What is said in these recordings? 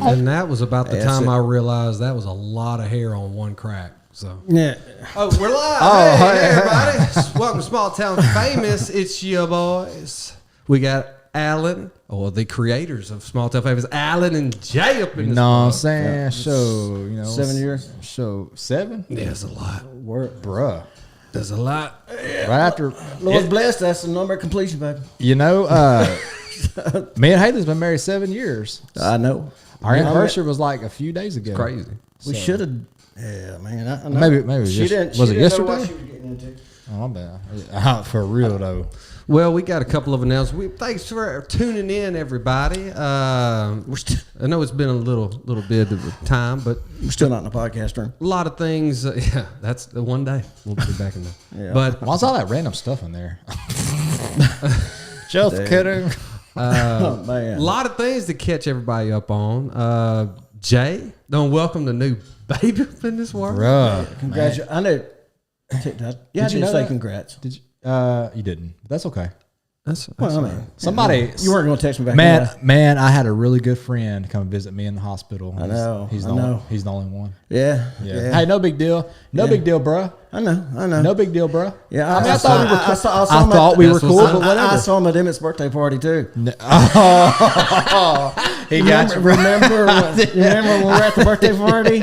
And that was about the time I realized that was a lot of hair on one crack. So yeah. Oh, we're live. Hey, everybody. Welcome to Small Town Famous. It's your boys. We got Alan, or the creators of Small Town Famous, Alan and Jay up in this. What I'm saying? Yeah. 7 years. 7? Yeah, there's a lot. Bruh. There's a lot. Right after. Lord's blessed. That's the number of completion, baby. You know, me and Haley's been married 7 years. I know. Our anniversary was like a few days ago. Crazy. We should have. Yeah, man. I know. Maybe it was she just, didn't. was She it didn't know yesterday? what she was getting into. Oh, bad. For real though. Well, we got a couple of announcements. Thanks for tuning in, everybody. I know it's been a little bit of time, but We're still not in the podcast room. a lot of things. Yeah, that's the one day we'll be back in there. Yeah. But Why's all that random stuff in there? Just kidding. Oh, man. a lot of things to catch everybody up on. Jay, don't welcome the new baby up in this world. Bruh. Congratulations. I know. Yeah, I didn't say congrats. Did you? You didn't. But that's okay. That's Well, I mean, Somebody. you weren't going to text me back. then. Man, I had a really good friend come visit me in the hospital. I know. He's I the know. Only, he's the only one. Yeah. Hey, no big deal. No big deal, bruh. I know. No big deal, bruh. Yeah, I mean, I thought we were cool. I saw him thought at- we were That's cool, what's but up. whatever. I saw him at Emmett's birthday party too. He got you. Remember when we were at the birthday party?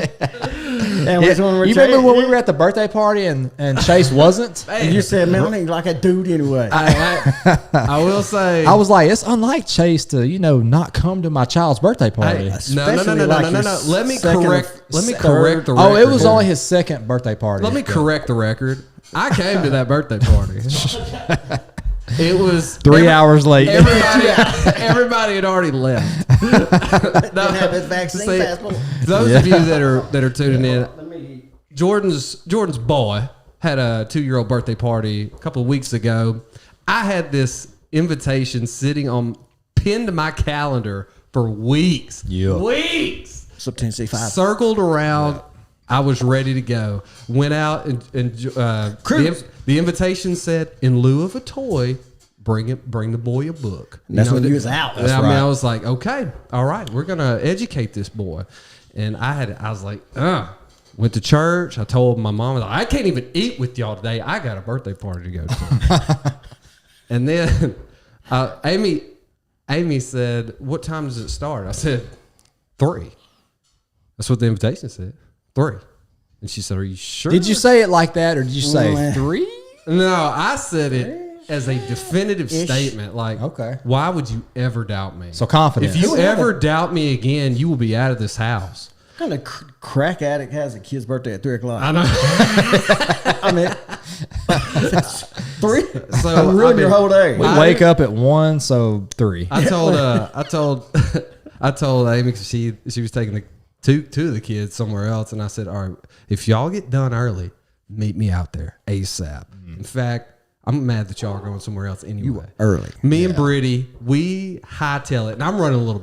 And Yeah, which one were you remember when we were at the birthday party and Chase wasn't? And you said, "Man, I ain't like a dude anyway." I will say. I was like, it's unlike Chase to, not come to my child's birthday party. No. Let me correct the record. Oh, it was only his second birthday party. Let me correct the record. I came to that birthday party. It was 3 hours late. Everybody had already left. Didn't have his vaccine passport. Those of you that are tuning in, Jordan's boy had a 2-year-old birthday party a couple of weeks ago. I had this invitation pinned to my calendar for weeks. Yeah. Weeks. September 5. Circled around. I was ready to go. Went out and the invitation said, in lieu of a toy, bring the boy a book. And that's when you was out. And I was like, okay, all right, we're gonna educate this boy. And I was like, went to church. I told my mom, I can't even eat with y'all today. I got a birthday party to go to. And then Amy said, what time does it start? I said, 3. That's what the invitation said. 3. And she said, are you sure? Did you say it like that, or did you say 3? No, I said it as a definitive statement. Like, Okay. Why would you ever doubt me? So confident. If you ever doubt me again, you will be out of this house. What kind of crack addict has a kid's birthday at 3 o'clock? I know. I mean, 3. So Ruin your whole day. we wake up at 1, so 3. I told Amy, because she was taking the two of the kids somewhere else, and I said, all right, if y'all get done early, meet me out there ASAP. In fact, I'm mad that y'all are going somewhere else anyway. You were early. Me and Brittany, we hightail it, and I'm running a little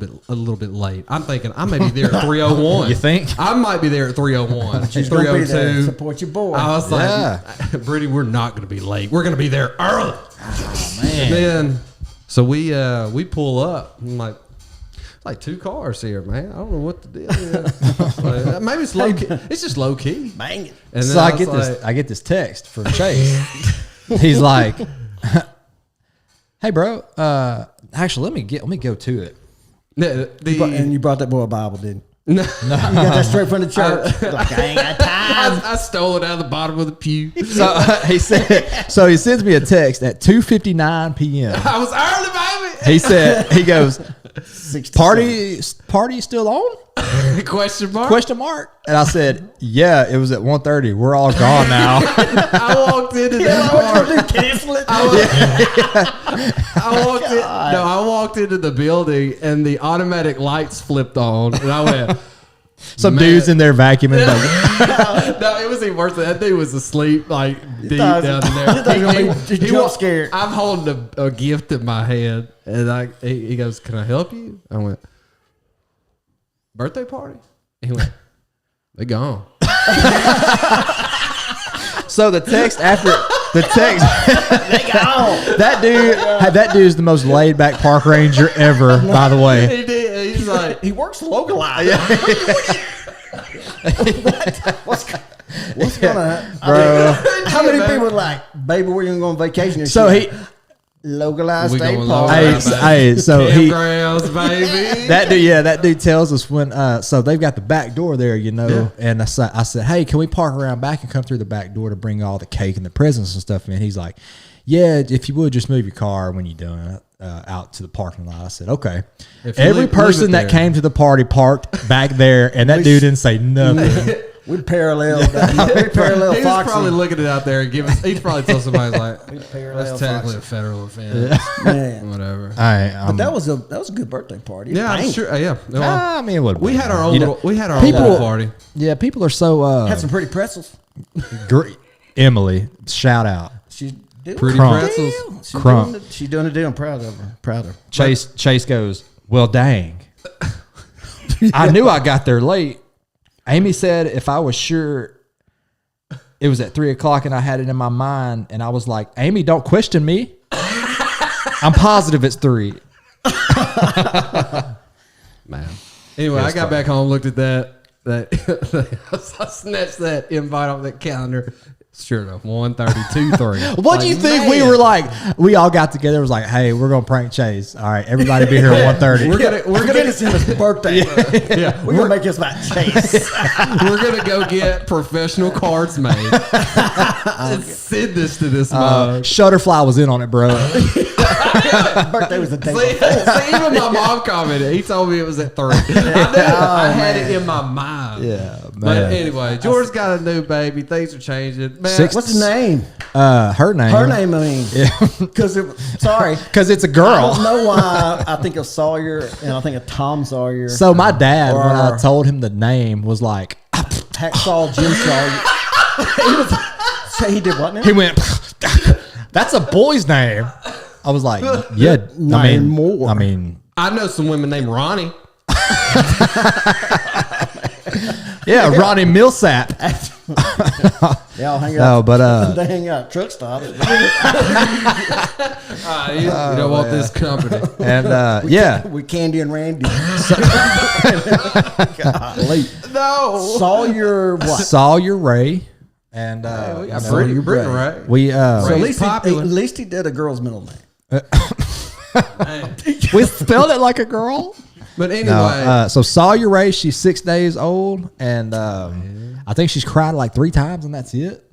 bit late. I'm thinking I may be there at 3:01. You think? I might be there at 3:01. She's gonna be there to 3:02. support your boy. I was Yeah. like, Brittany, we're not going to be late. We're going to be there early. Oh, man. And then, so we pull up. I'm like 2 cars here, man. I don't know what the deal is. Like, maybe it's low key. It's just low key. Bang it. And So then I was get like, this. I get this text from Chase. He's like, "Hey, bro. Actually, let me go to it." And you brought that boy a Bible, didn't you? No. You got that straight from the church. Like, I ain't got time. I stole it out of the bottom of the pew. So he said. So he sends me a text at 2:59 p.m. I was early, baby. He said, he goes, 67. party still on? Question mark. Question mark. And I said, yeah, it was at 1:30. We're all gone now. I walked into that What bar. you do? Cancel it? I walked into the building and the automatic lights flipped on, and I went. Some Man. dudes in there vacuuming. Like, No, it was even worse. That dude was asleep, like deep thought- down you thought you were gonna be jump scared. I'm holding a gift in my hand, and he goes, "Can I help you?" I went, "Birthday party?" And he went, "They gone." so the text after the text, They gone. that dude's the most laid back park ranger ever. By the way, He did. He's like, He works localized. What's gonna bro. How many people are like, baby, we're gonna go on vacation? And So shit, he, localized We state going park. localized. so he, campgrounds, baby. that dude tells us when. So they've got the back door there, you know. Yeah. And I said, hey, can we park around back and come through the back door to bring all the cake and the presents and stuff in? He's like, yeah, if you would just move your car when you're done out to the parking lot. I said, okay. If you Every leave it person that there. came to the party parked back there, and that dude didn't say nothing. We'd parallel. We'd parallel He was Foxy. probably looking it out there and giving. He's probably told somebody like, parallel "That's technically Foxy. a federal offense." Man. Whatever. All right, But that was a good birthday party. Yeah, I'm Bang. sure. Yeah, well, I mean, it would. we had our own. You know, We had our people- own little party. Yeah, people are so. Had some pretty pretzels. Great. Emily, shout out. She's doing Pretty the pretzels. deal. She's Crump. doing the- She's doing a deal. I'm proud of her. Proud of her. Chase goes, well, dang. I knew I got there late. Amy said if I was sure it was at 3:00 and I had it in my mind, and I was like, Amy, don't question me. I'm positive it's 3. Man. Anyway, I got back home, looked at that. I snatched that invite off that calendar. Sure enough, 1:32, 3. What do you think we were like? We all got together. It was like, hey, we're gonna prank Chase. All right, everybody be here at 1:30. We're gonna get his birthday. Yeah, We're gonna make this about Chase. we're gonna go get professional cards made. And send this to this mug. Shutterfly was in on it, bro. Birthday was the day See, before. even my mom commented. He told me it was at 3. I had it in my mind. Yeah, But man. anyway, George's got a new baby. Things are changing. Man, What's the name? Her name. Her name, I mean. Yeah. Because sorry. Because it's a I girl. don't know why I think of Sawyer and I think of Tom Sawyer. So my dad, when I Or- told him the name, was like, Hacksaw Jim Sawyer. He was. Say he did what now? he went, that's a boy's name. I was like, yeah, Not anymore. I mean, I know some women named Ronnie. yeah, Ronnie Millsap. They all hang No, out. but They hang out at truck stops. You don't want this company. and yeah, With Candy and Randy. Golly. No. Sawyer what? Sawyer Ray, and We you got know, Brittany, Ray. right? we So at Ray's least, popular. at least he did a girl's middle name. we spelled it like a girl. But anyway, No, so Sawyer Ray, she's 6 days old, and I think she's cried like 3 times, and that's it.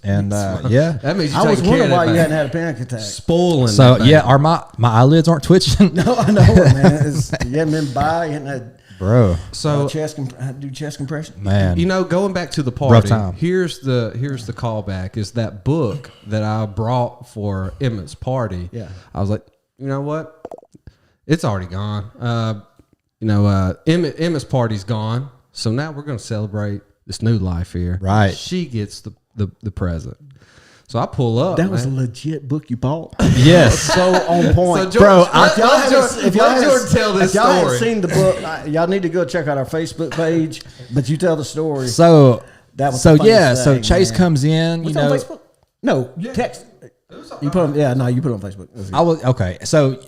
And yeah, that means you I was take care wondering of why that you baby. hadn't had a panic attack. Spoiling. so that baby. yeah, are my eyelids aren't twitching, No, I know it, man. You hadn't been by. You hadn't had bro. So do chest compression. Man, you know, going back to the Rough party, time. here's the callback is that book that I brought for Emmett's party. Yeah. I was like, you know what? It's already gone. Emmett's party's gone. So now we're going to celebrate this new life here. Right. She gets the present. So I pull up. That was a man. legit book you bought. Yes. So on point. So Bro, let Jordan tell this if y'all haven't story. seen the book, y'all need to go check out our Facebook page. But you tell the story. So That was so the funniest yeah. So thing, Chase man. comes in. Was You it on know, Facebook? No, text. You put on, you put it on Facebook. That's good. I was okay. So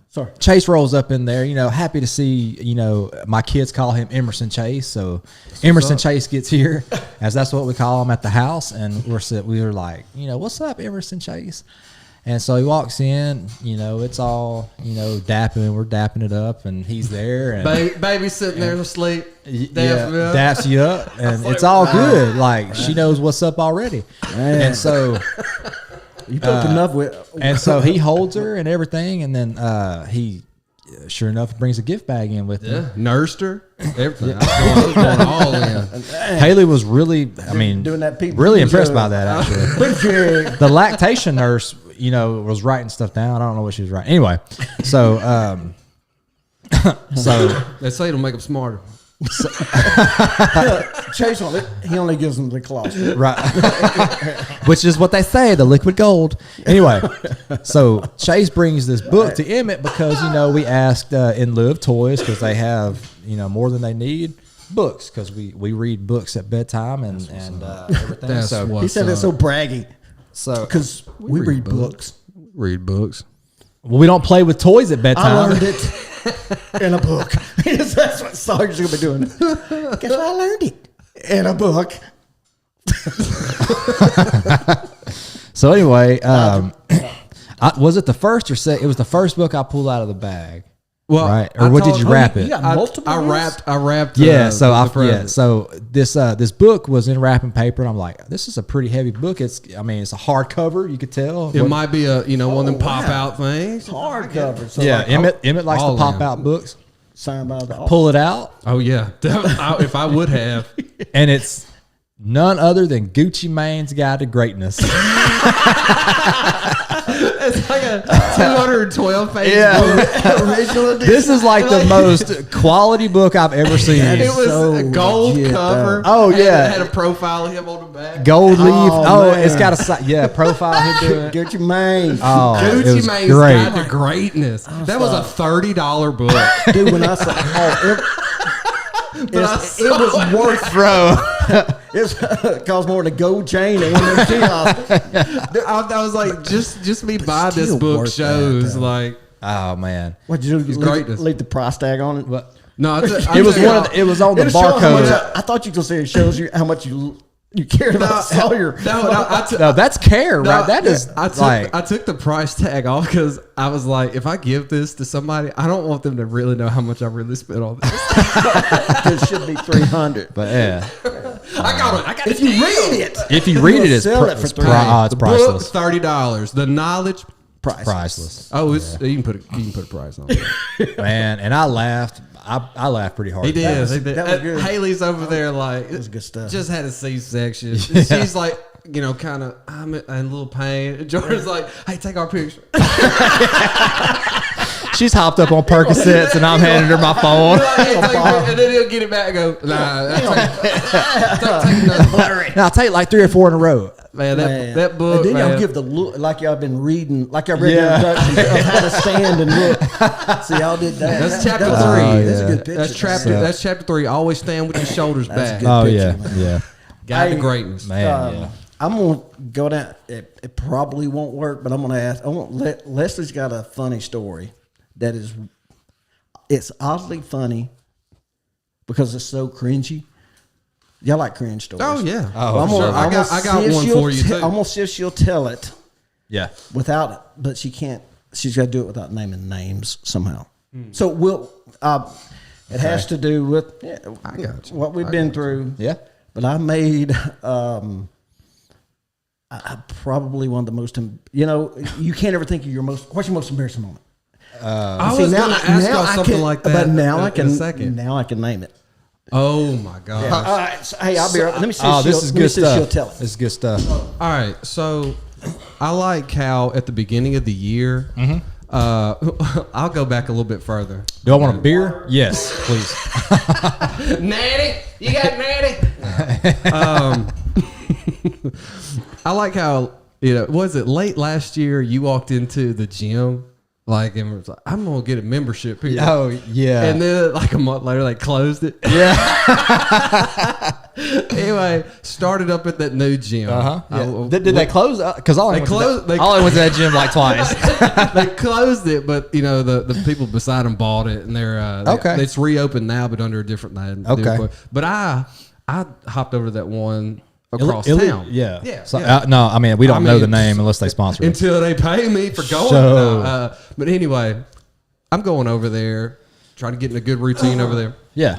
Sorry. Chase rolls up in there. You know, happy to see. You know, my kids call him Emerson Chase. So Emerson Chase gets here, as that's what we call him at the house. And we were like, you know, what's up, Emerson Chase? And so he walks in. You know, it's all dapping. We're dapping it up, and he's there. And Baby sitting there asleep. daps you up, and it's all good. Like she knows what's up already. Man. And so. You took enough with. And so he holds her and everything, and then he, sure enough, brings a gift bag in with him. Yeah, nursed her, everything. I was going all in. Haley was really, I mean, doing that Pete really Buttigieg impressed by that, actually. Buttigieg. The lactation nurse, was writing stuff down. I don't know what she was writing. Anyway, so They say it'll make them smarter. Chase on it. He only gives them the closet. right, which is what they say, the liquid gold. Anyway, so Chase brings this book to Emmett because we asked in lieu of toys because they have more than they need. Books because we read books at bedtime and everything. That's So what- He said it's so braggy so because we read books. Read books. we don't play with toys at bedtime. I learned it in a book. That's what Sarge's gonna be doing. Guess what? I learned it in a book. So anyway, was it the first or second? It was the first book I pulled out of the bag. Well, Right. Or what did you wrap it? got multiple. I ones? wrapped. Yeah, so the present. so this book was in wrapping paper, and I'm like, this is a pretty heavy book. It's a hardcover, you could tell. It might be a one of them pop wow. out things. Hardcover. So Yeah, like, Emmett likes to all pop them. out books. signed by the Pull it out, Oh yeah, if I would have. and it's none other than Gucci Mane's Guide to Greatness. It's like a 212 page Yeah. book. original edition. This is like the most quality book I've ever seen. It was so a gold legit, cover. Oh, and yeah. it had a profile of him on the back. Gold leaf. Oh, man. It's got a profile him doing. Get your man. Oh, it Gucci was Mane's great. Guide to Greatness. That was a $30 book. Dude, when I saw it was worth, Bro. it cost more than a gold chain and one of them kiosks. I was like, just me buying this still book worth shows that, like. Oh man. What'd you do? greatness. Leave the price tag on it? But No, it was it was on the It shows how much barcode. I thought you were going to say it shows you how much you cared about Sawyer. No, that's care, right? That is I took the price tag off because I was like, if I give this to somebody, I don't want them to really know how much I really spent on this. It should be 300. but yeah. I got If you read it, If you read it, it's, sell it for it's, $3. it's the book priceless. $30. The knowledge, Priceless. oh, you can put a price on it. Man, and I laughed. I laughed pretty hard. He did. was- He did. that was good. Haley's over there like was good stuff. Just had a C-section. She's like, kind of, I'm in a little pain. Jordan's like, hey, take our picture. She's hopped up on Percocets, and I'm handing her my phone. And then he'll get it back and go, nah, take another. Now I'll take like 3 or 4 in a row. Man, Man. that book, And then y'all man. give the look like y'all been reading, like I read Yeah. the introduction of how to stand and look. So y'all did that. That's chapter was- 3. That's a yeah. good picture. That's chapter 3. Always stand with your shoulders back. good. Oh picture, yeah, man. yeah, Guide to Hey, greatness. man, yeah. I'm gonna go down. It probably won't work, but I'm gonna ask. Leslie's got a funny story that is. It's oddly funny because it's so cringy. Y'all like cringe stories? Oh yeah. Oh, I'm sure. gonna- I'm I got gonna see if one she'll for you too. I'm gonna see if she'll tell it Yeah. without it, but she can't. She's got to do it without naming names somehow. So we'll. It has to do with I got you. what we've been through. Yeah. But I made probably one of the most. You can't ever think of your most. What's your most embarrassing moment? I See, was now- going to ask now y'all I something can- like that. But now I in can. a second. Now I can name it. Oh my gosh. All right. So, hey, I'll be right. Let me see. Oh, if this she'll- is let me good see if stuff. She'll tell it. This is good stuff. All right, so I like how at the beginning of the year, I'll go back a little bit further. Do I want a beer? Yes, please. Natty, you got Natty. I like how, was it late last year you walked into the gym like and was like, I'm gonna get a membership here. Oh yeah. And then like a month later they closed it. Yeah. Anyway, started up at that new gym. Yeah. Did they close? Because I only went to that gym like twice. They closed it, but the people beside them bought it, and they're Okay. It's reopened now, but under a different name. Okay. But I hopped over to that one across town. Yeah. Yeah. So, yeah. no, I mean we don't know mean, the name unless they sponsor it. Until they pay me for going. So- No, but anyway, I'm going over there, trying to get in a good routine over there. Yeah.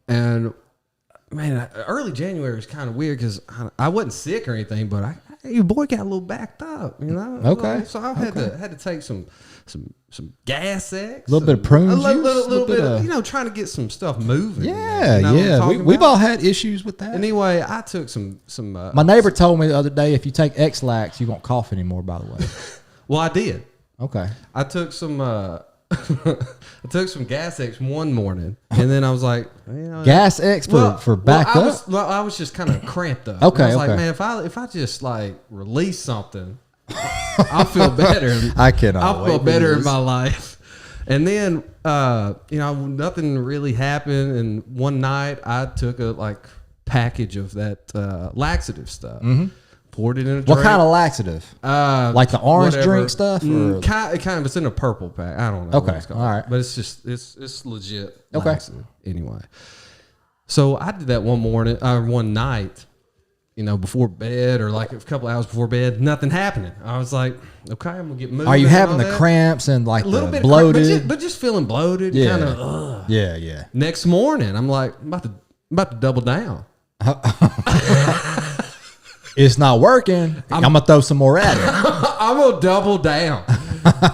And man, early January was kind of weird because I wasn't sick or anything, but your boy got a little backed up, Okay. So I had to take some gas X, A little bit of prune a juice, little bit of of trying to get some stuff moving. Yeah, You know what I'm yeah. talking We've about? all had issues with that. Anyway, I took some. My neighbor told me the other day if you take X-Lax, you won't cough anymore. By the way. Well, I did. Okay. I took some. I took some gas X one morning, and then I was like, Gas X for back up. I was just kind of cramped up. Okay, I was like, okay. man, if I just like release something, I'll feel better. I cannot I'll wait feel for better in this. my life. And then, nothing really happened. And one night, I took a package of that laxative stuff. Poured it in a drink. What kind of laxative? Like the orange drink stuff? Or? Kind of. It's in a purple pack. I don't know. Okay, What it's called. all right. But it's just it's legit. Okay. Laxative. Anyway, so I did that one night. Before bed or like a couple hours before bed, nothing happening. I was like, okay, I'm gonna get moving. Are you and having all the that. cramps and like A little the bit bloated? but just feeling bloated. Yeah. Kind of. Yeah. Next morning, I'm like, I'm about to double down. It's not working. I'm gonna throw some more at it. I'm gonna double down.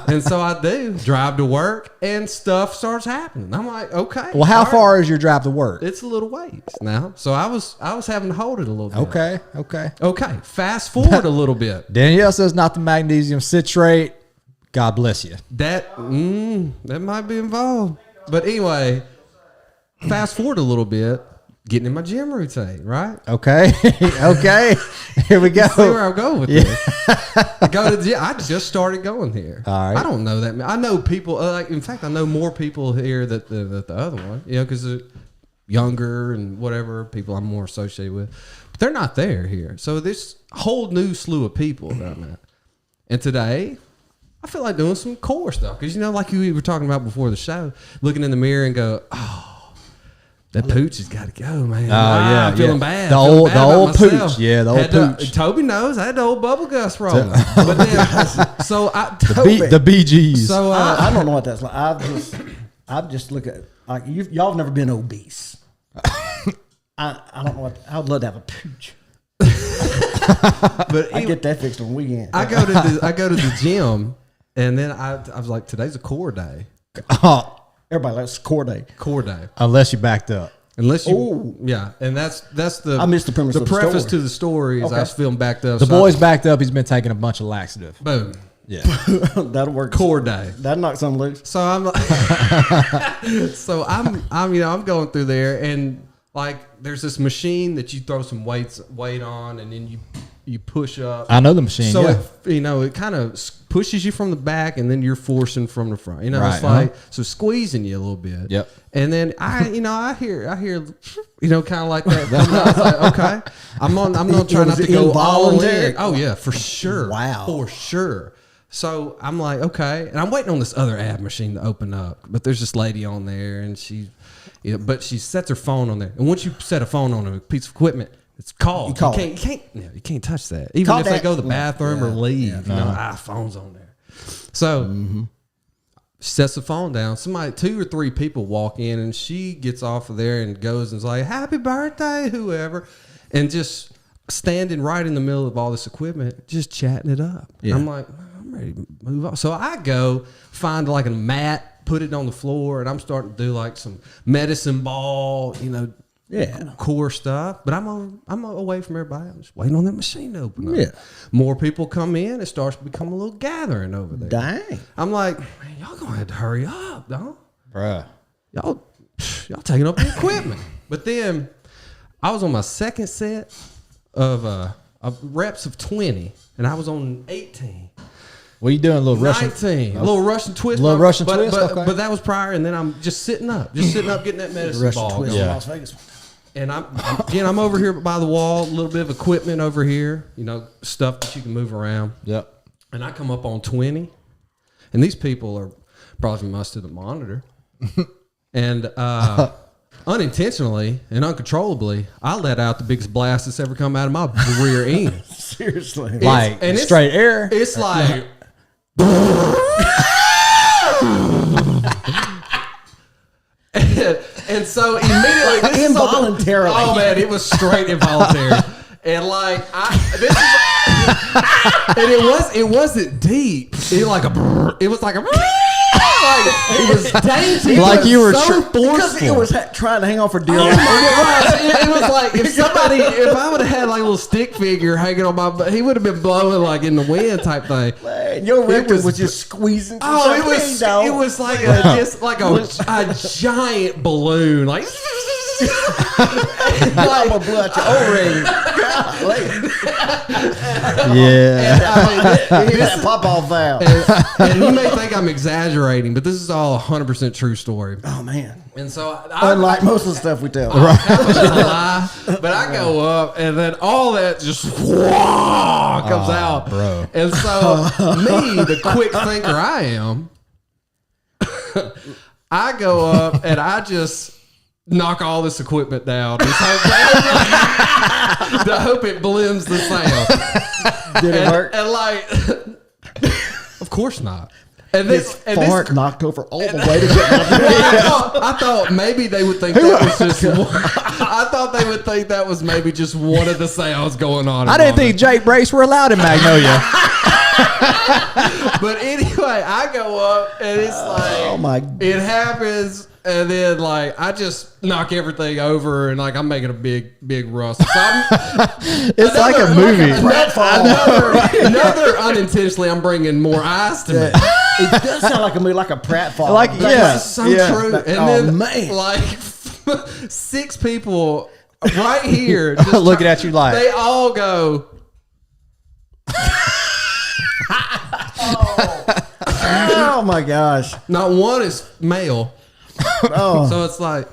And so I do drive to work and stuff starts happening. I'm like, okay. Well, how all right. far is your drive to work? It's a little ways now. So I was having to hold it a little bit. Okay. Okay. Fast forward a little bit. Danielle says not the magnesium citrate. God bless you. That might be involved. But anyway, fast forward a little bit, getting in my gym routine, right? Okay. Okay. Here we go. See where I'm going with this. I go to the gym. I just started going here. All right. I don't know that. I know people. In fact, I know more people here than the other one. Because they're younger and whatever people I'm more associated with. But they're not there here. So this whole new slew of people that I met. And today, I feel like doing some core stuff because like you were talking about before the show, looking in the mirror and go, oh. That pooch has got to go, man. I'm feeling bad. The Feeling bad about old myself. pooch. Yeah, the old pooch. Toby knows I had the old bubble guts rolling. But then, so I The BGs. So I don't know what that's like. I've just look at like y'all have never been obese. I don't know what I would love to have a pooch. but I get that fixed on the weekend. I go to the gym, and then I was like, today's a core day. Everybody likes core day. Core day. Unless you backed up. Unless you, and that's the. I missed the premise. The of the preface story. to the story is Okay. I was feeling backed up. The so boy's backed up. He's been taking a bunch of laxative. boom. Yeah. That'll work. Core day. That knocks something loose. So I'm I'm going through there and like there's this machine that you throw some weight on and then you push up. I know the machine. So Yeah. it kind of pushes you from the back and then you're forcing from the front. It's Right, like so squeezing you a little bit. Yep. And then I hear kind of like that. I was like, okay, I'm not trying not to go all involuntary? in. Oh yeah, for sure. Wow. For sure. So I'm like, okay, and I'm waiting on this other ab machine to open up, but there's this lady on there, and but she sets her phone on there, and once you set a phone on a piece of equipment, it's called. You can't touch that, even Call if they that- go to the bathroom or leave. Yeah. Phone's on there. So she sets the phone down. 2 or 3 people walk in, and she gets off of there and goes and is like, "Happy birthday, whoever," and just standing right in the middle of all this equipment, just chatting it up. Yeah. I'm like, I'm ready to move on. So I go find like a mat, put it on the floor, and I'm starting to do like some medicine ball, core stuff. But I'm away from everybody. I'm just waiting on that machine to open up. Yeah. More people come in. It starts to become a little gathering over there. Dang. I'm like, man, y'all gonna have to hurry up, dog. Bruh. Y'all taking up the equipment. But then I was on my second set reps of 20, and I was on 18. What are you doing? A little Russian? 19. A little Russian twist. Little Russian but, twist? But, Okay. but that was prior, and then I'm just sitting up, getting that medicine Russian ball twist going. in Las Vegas. And I'm over here by the wall, a little bit of equipment over here, stuff that you can move around. Yep. And I come up on 20, and these people are probably must to the monitor. And unintentionally and uncontrollably, I let out the biggest blast that's ever come out of my rear end. Seriously. Like straight air? It's like... and so immediately... this is Involuntarily. Oh, man, it was straight involuntary. And like, it wasn't deep. It was like a... it was dainty. Like you were so because forceful. it was trying to hang on for dear life. It was like if I would have had like a little stick figure hanging on my butt, he would have been blowing like in the wind type thing. Man, your rectum was just squeezing. Oh, it was like a giant balloon, like. I'm gonna blow out your O-ring. Yeah. Here's that pop-off valve. And you may think I'm exaggerating, but this is all 100% true story. Oh man! And so, Unlike most of the stuff we tell, but I go up, and then all that just comes out, bro. And so, me, the quick thinker I am, I go up and I just knock all this equipment down. Just hope it blends the sound. did it work? And like, of course not. And His fart knocked over all the way to get I thought maybe they would think that was just one. I thought they would think that was maybe just one of the sounds going on. I didn't think Jake Brace were allowed in Magnolia. But anyway, I go up and it's like, oh my! it happens. And then, like, I just knock everything over, and like I'm making a big rust. So It's like a movie. Another unintentionally, I'm bringing more eyes to me. It does sound like a movie, like a pratfall. Like, yeah. It's so Yeah. true. And Oh, then, man. like, 6 people right here just Looking at you like. they all go. Oh my gosh! Not one is male. Oh, So it's like,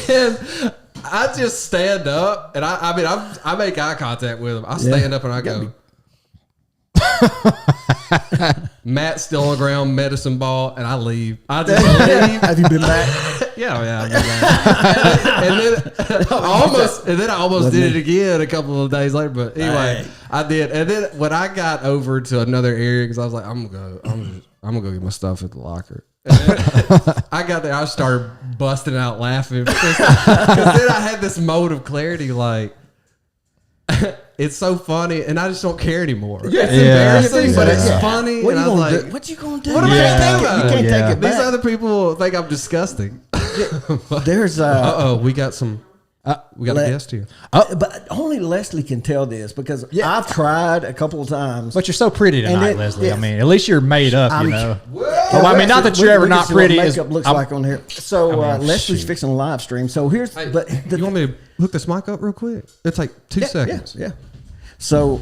and I just stand up, and I make eye contact with him. I stand up and I go, Matt's still on the ground, medicine ball, and I leave. I just leave. have you been back? Yeah. And then I almost did it again a couple of days later. But anyway, I did. And then when I got over to another area, because I was like, I'm gonna go get my stuff at the locker. And then I got there, I started busting out laughing because then I had this mode of clarity, like. It's so funny, and I just don't care anymore. Yeah. It's embarrassing, but it's Yeah. funny. What and are I you was gonna like, do? What you gonna do? What am I You gonna do? can't take it these back. other people think I'm disgusting. There's We got some. We got a guest here. but only Leslie can tell this because I've tried a couple of times. But you're so pretty tonight, And Leslie. yeah. I mean, at least you're made up, I'm- you know. Well, I mean, not that you're ever not pretty. What is- makeup looks I'm- like on here. So Leslie's shoot. fixing a live stream. So here's, Hey, but you want me to hook this mic up real quick? It's like 2 seconds. Yeah. So,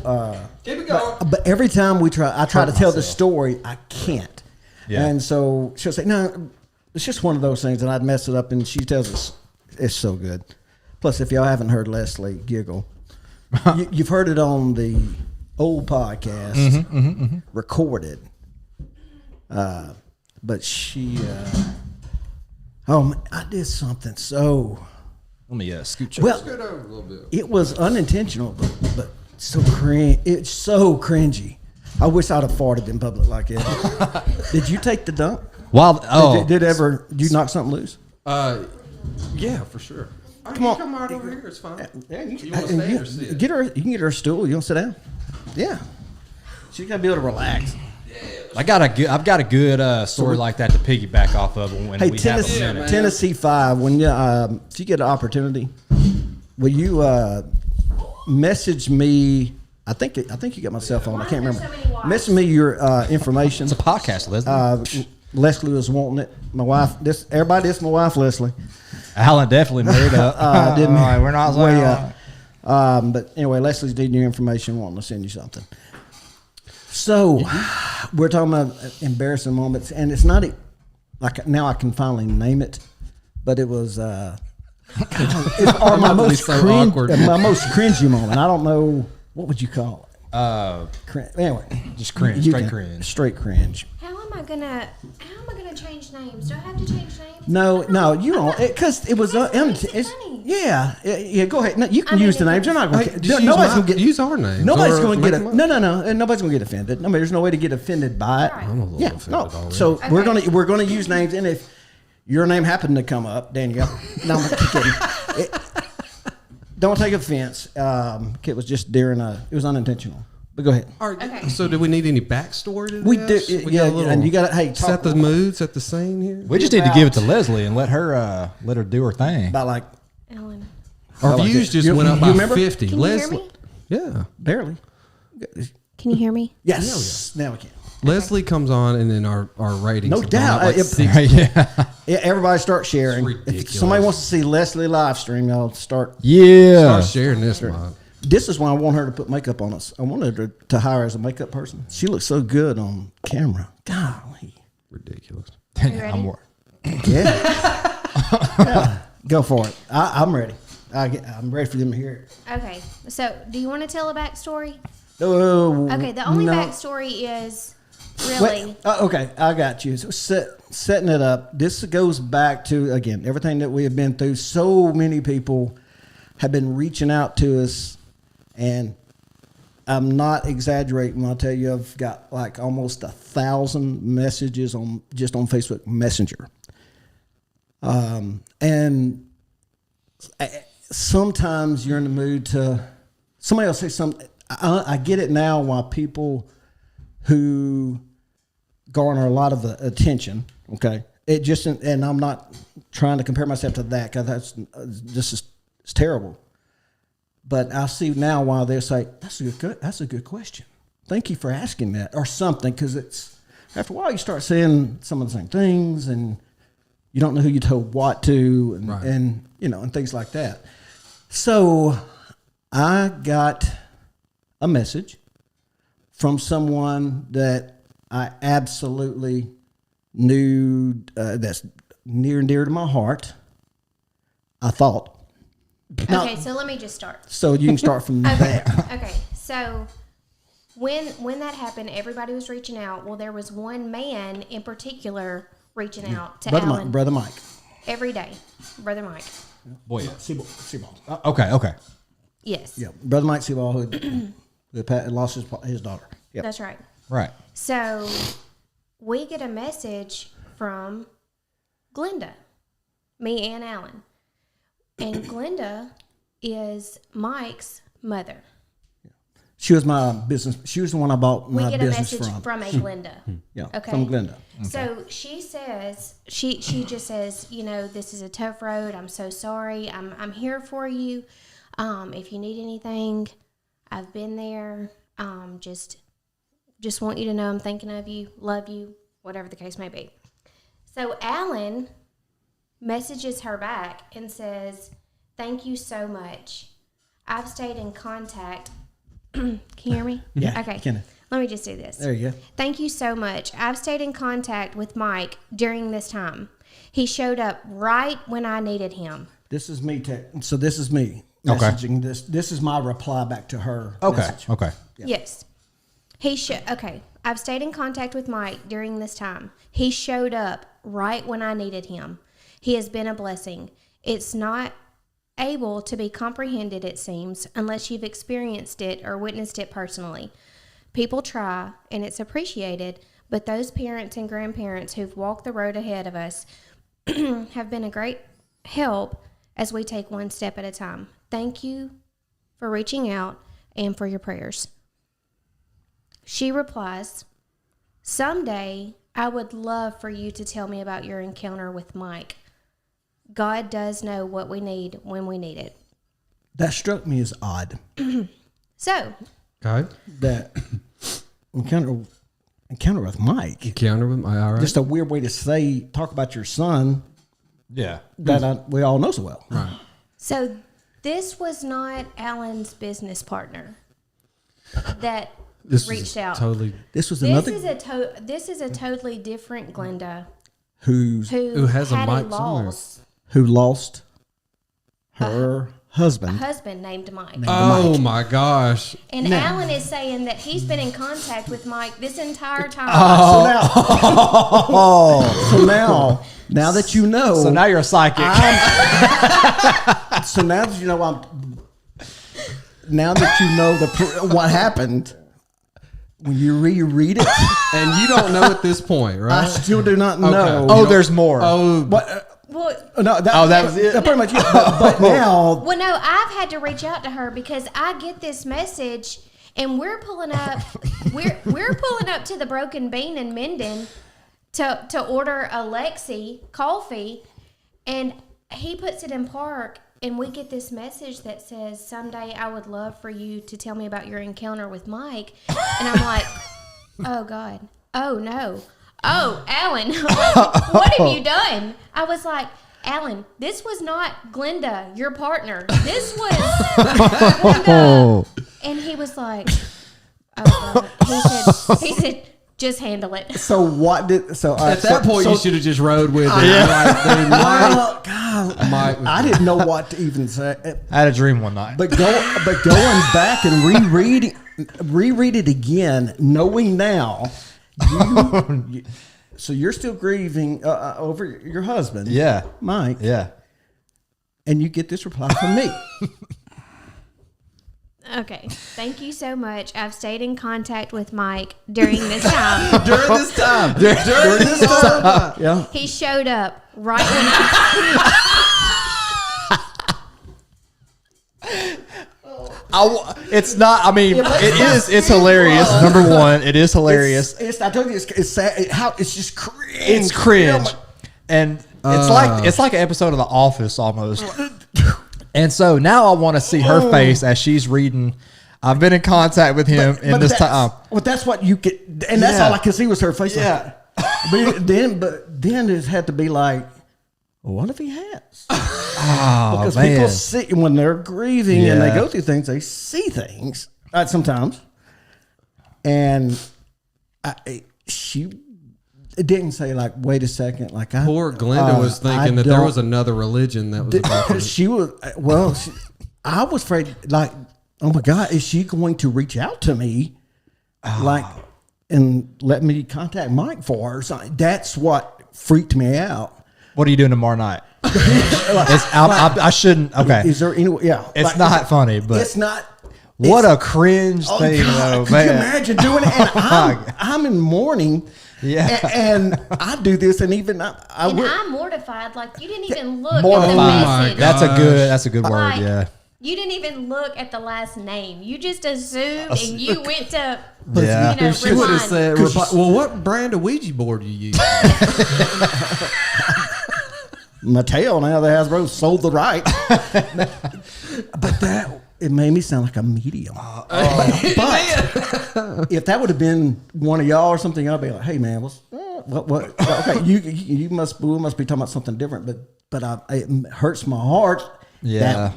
Keep it going. but every time I try to tell the story, I can't. Yeah. And so she'll say, "No, it's just one of those things," and I'd mess it up. And she tells us, "It's so good." Plus, if y'all haven't heard Leslie giggle, you've heard it on the old podcast, recorded. But she, I did something so. Let me scooch up. Well, Scoot over a little bit. it was unintentional, but so it's so cringy. I wish I'd have farted in public like that. Did you take the dump? Did you knock something loose? Yeah, for sure. Come on. Come right over here. It's fine. Yeah, You want to stand or sit? get her. You can get her a stool. You want to sit down? Yeah. She's got to be able to relax. I've got a good story like that to piggyback off of when Hey, we have a Tennessee, minute. man. Tennessee 5. When if you get an opportunity, will you message me? I think you got my cell phone. I can't remember. Message me your information. It's a podcast, Leslie. Leslie was wanting it. My wife. This is my wife, Leslie. Alan definitely married up. Didn't All right, we're not way saying up. But anyway, Leslie's needing your information, wanting to send you something. So we're talking about embarrassing moments, and it's not like now I can finally name it, but it was it's my most so awkward. my most cringy moment. I don't know what would you call it. Anyway, just cringe, you straight can- cringe. straight cringe. How am I gonna change names? Do I have to change names? No, you don't, because it was That's what makes it it's, funny. yeah. Go ahead. No, you can I mean, use the names. You're not going Hey, to. just Nobody's going to get. use our names. Nobody's or going to get make it. them up. No. And nobody's going to get offended. No, there's no way to get offended by it. Right. I'm a little Yeah, offended no. already. So Okay. we're gonna use names, and if your name happened to come up, Danielle, no, I'm kidding. Don't take offense. It was just during it was unintentional. But go ahead. All right, Okay. So, do we need any backstory to We this? do, got yeah. a little- And you got to talk set the mood, set the scene here. We just need to give it to Leslie and let her do her thing. about like Ellen. Our like views it. just You- went up you by remember? 50. Can you hear Leslie, me? yeah. barely. Can you hear me? Yes. Now we can. Leslie comes on, and then our ratings. No have gone doubt. up like It- 60. yeah. Yeah, everybody start sharing. It's If ridiculous. somebody wants to see Leslie live stream, I'll start. Yeah. Start sharing this one. This is why I want her to put makeup on us. I wanted her to hire as a makeup person. She looks so good on camera. Golly. Ridiculous. You ready? I'm wor- Yeah. Yeah. Go for it. I'm ready. I'm ready for them to hear it. Okay. So, do you want to tell a backstory? Oh, Okay. The only no. backstory is really. Wait, okay, I got you. So setting it up. This goes back to again everything that we have been through. So many people have been reaching out to us, and I'm not exaggerating when I tell you I've got like almost 1,000 messages on Facebook Messenger. And sometimes you're in the mood to somebody will say something. I get it now why people who garner a lot of the attention. Okay, it just and I'm not trying to compare myself to that because that's just it's terrible. But I see now why they say that's a good question. Thank you for asking that or something because it's after a while you start saying some of the same things and you don't know who you told what to and, Right. and and things like that. So I got a message from someone that I absolutely knew that's near and dear to my heart. I thought. Now, Okay. So let me just start. so you can start from there. Okay. So when that happened, everybody was reaching out. Well, there was one man in particular reaching out to Alan Brother Mike. every day. Brother Mike. Boy, Seaball. okay. Yes. Yeah, Brother Mike Seaball who lost his daughter. Yep. That's right. Right. So we get a message from Glenda, me and Alan. And Glenda is Mike's mother. She was my business. She was the one I bought We my get a business message from a Glenda. Yeah, Okay. from Glenda. So she says, she just says, this is a tough road. I'm so sorry. I'm here for you. If you need anything, I've been there. Just want you to know I'm thinking of you, love you, whatever the case may be. So Alan messages her back and says, thank you so much. I've stayed in contact. Can you hear me? Yeah, Okay. can I? Let me just do this. There you go. Thank you so much. I've stayed in contact with Mike during this time. He showed up right when I needed him. This is me. So this is me Okay. messaging this. This is my reply back to her. Okay. message. Okay. Yeah. Yes. Okay. I've stayed in contact with Mike during this time. He showed up right when I needed him. He has been a blessing. It's not able to be comprehended, it seems, unless you've experienced it or witnessed it personally. People try, and it's appreciated, but those parents and grandparents who've walked the road ahead of us have been a great help as we take one step at a time. Thank you for reaching out and for your prayers. She replies, someday I would love for you to tell me about your encounter with Mike. God does know what we need when we need it. That struck me as odd. So, Okay. That encounter with Mike. Encounter with my all right. Just a weird way to talk about your son Yeah. that we all know so well. Right. So this was not Alan's business partner that This was reached out. totally. This was This another is a totally different Glenda who Who has a had mic somewhere. lost her husband. A husband named Mike. Oh my gosh! And Alan is saying that he's been in contact with Mike this entire time. So now that you know, So now you're a psychic. so now that you know, now that you know what happened. When you reread it, And you don't know at this point, I right? still do not know. Oh, there's more. Oh, But Well, no, that was it? Pretty much it. But now, well, no, I've had to reach out to her because I get this message, and we're pulling up, we're pulling up to the Broken Bean in Minden to order a Lexi coffee, and he puts it in park, and we get this message that says, "Someday I would love for you to tell me about your encounter with Mike," and I'm like, "Oh God, oh no." Oh, Alan, what have you done? I was like, Alan, this was not Glenda, your partner. This was Glenda. And he was like, oh, God. He said, just handle it. so what did so at that point, you should have just rode with it. Oh, God, Mike was I didn't know what to even say. I had a dream one night. But going back and reread it again, knowing now, so you're still grieving over your husband, Yeah. Mike, Yeah. and you get this reply from me. Okay, thank you so much. I've stayed in contact with Mike during this time. during this time. During this time. Yeah, He showed up right when I... It's not. I mean, it is. It's hilarious. Number one, it is hilarious. it's I told you it's sad. It's just cringe. It's cringe, Oh, my- and it's like an episode of The Office almost. And so now I want to see her face as she's reading. I've been in contact with him in this time. Well, that's what you get, and that's Yeah. all I could see was her face. Yeah. But then it had to be like, well, what if he has? Oh, Because man. people see when they're grieving and they Yeah. go through things, they see things sometimes. And she didn't say like, wait a second, like Poor Glenda was thinking that there was another religion that was about to. She was I was afraid like, oh my God, is she going to reach out to me, like, and let me contact Mike for her or something? That's what freaked me out. What are you doing tomorrow night? I shouldn't. Okay. Is there any? Yeah, It's like, not funny, but It's not. what it's- a cringe Oh, thing, God, though, could man. you imagine doing it? And I'm in mourning. Yeah. And I do this, and even I And would. I'm mortified. Like, you didn't even look Mortified. at the Oh, my message. That's a good word. Like, Yeah. You didn't even look at the last name. You just assumed, and you went to, Yeah. you know, She would have rewind. said, "Well, what brand of Ouija board do you use?" Mattel now that Hasbro sold the right. But that it made me sound like a medium. But if that would have been one of y'all or something, I'd be like, "Hey man, what? Okay, we must be talking about something different." But it hurts my heart. Yeah. that-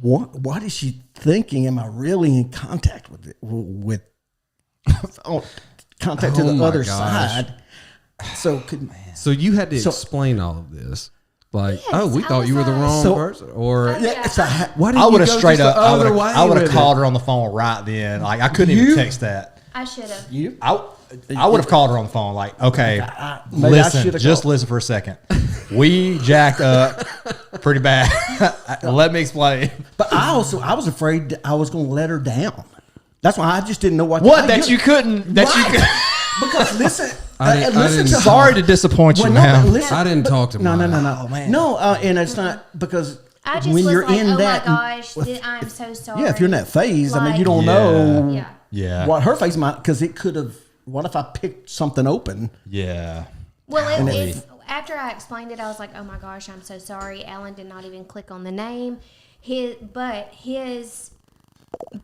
what is she thinking? Am I really in contact with contact to Oh the my other gosh. side? So So you had to So- explain all of this. Like, Yes, oh, we I thought you were the was wrong So- person, or yeah, so why did I you would have go straight just up. the I other would way have with called it? her on the phone right then. Like I couldn't You- even text that. I should have. you. I would have called her on the phone. Like, okay, maybe I listen, should've just called. listen for a second. We jacked up pretty bad. Let me explain. But I was afraid that I was going to let her down. That's why I just didn't know what. What that you couldn't? That you could. Because listen, I didn't- listen to Sorry to disappoint you, Well, no, man. but listen- I didn't talk to No, Mike. no. man. No, and it's not because I just when was you're like, in oh that. my gosh, I'm so sorry. Yeah, if you're in that phase, I mean, you Like- don't Yeah. know Yeah. Yeah. what her face might, because it could have. What if I picked something open? Yeah. Well, And it's after I explained it, I was like, "Oh my gosh, I'm so sorry." Alan did not even click on the name. His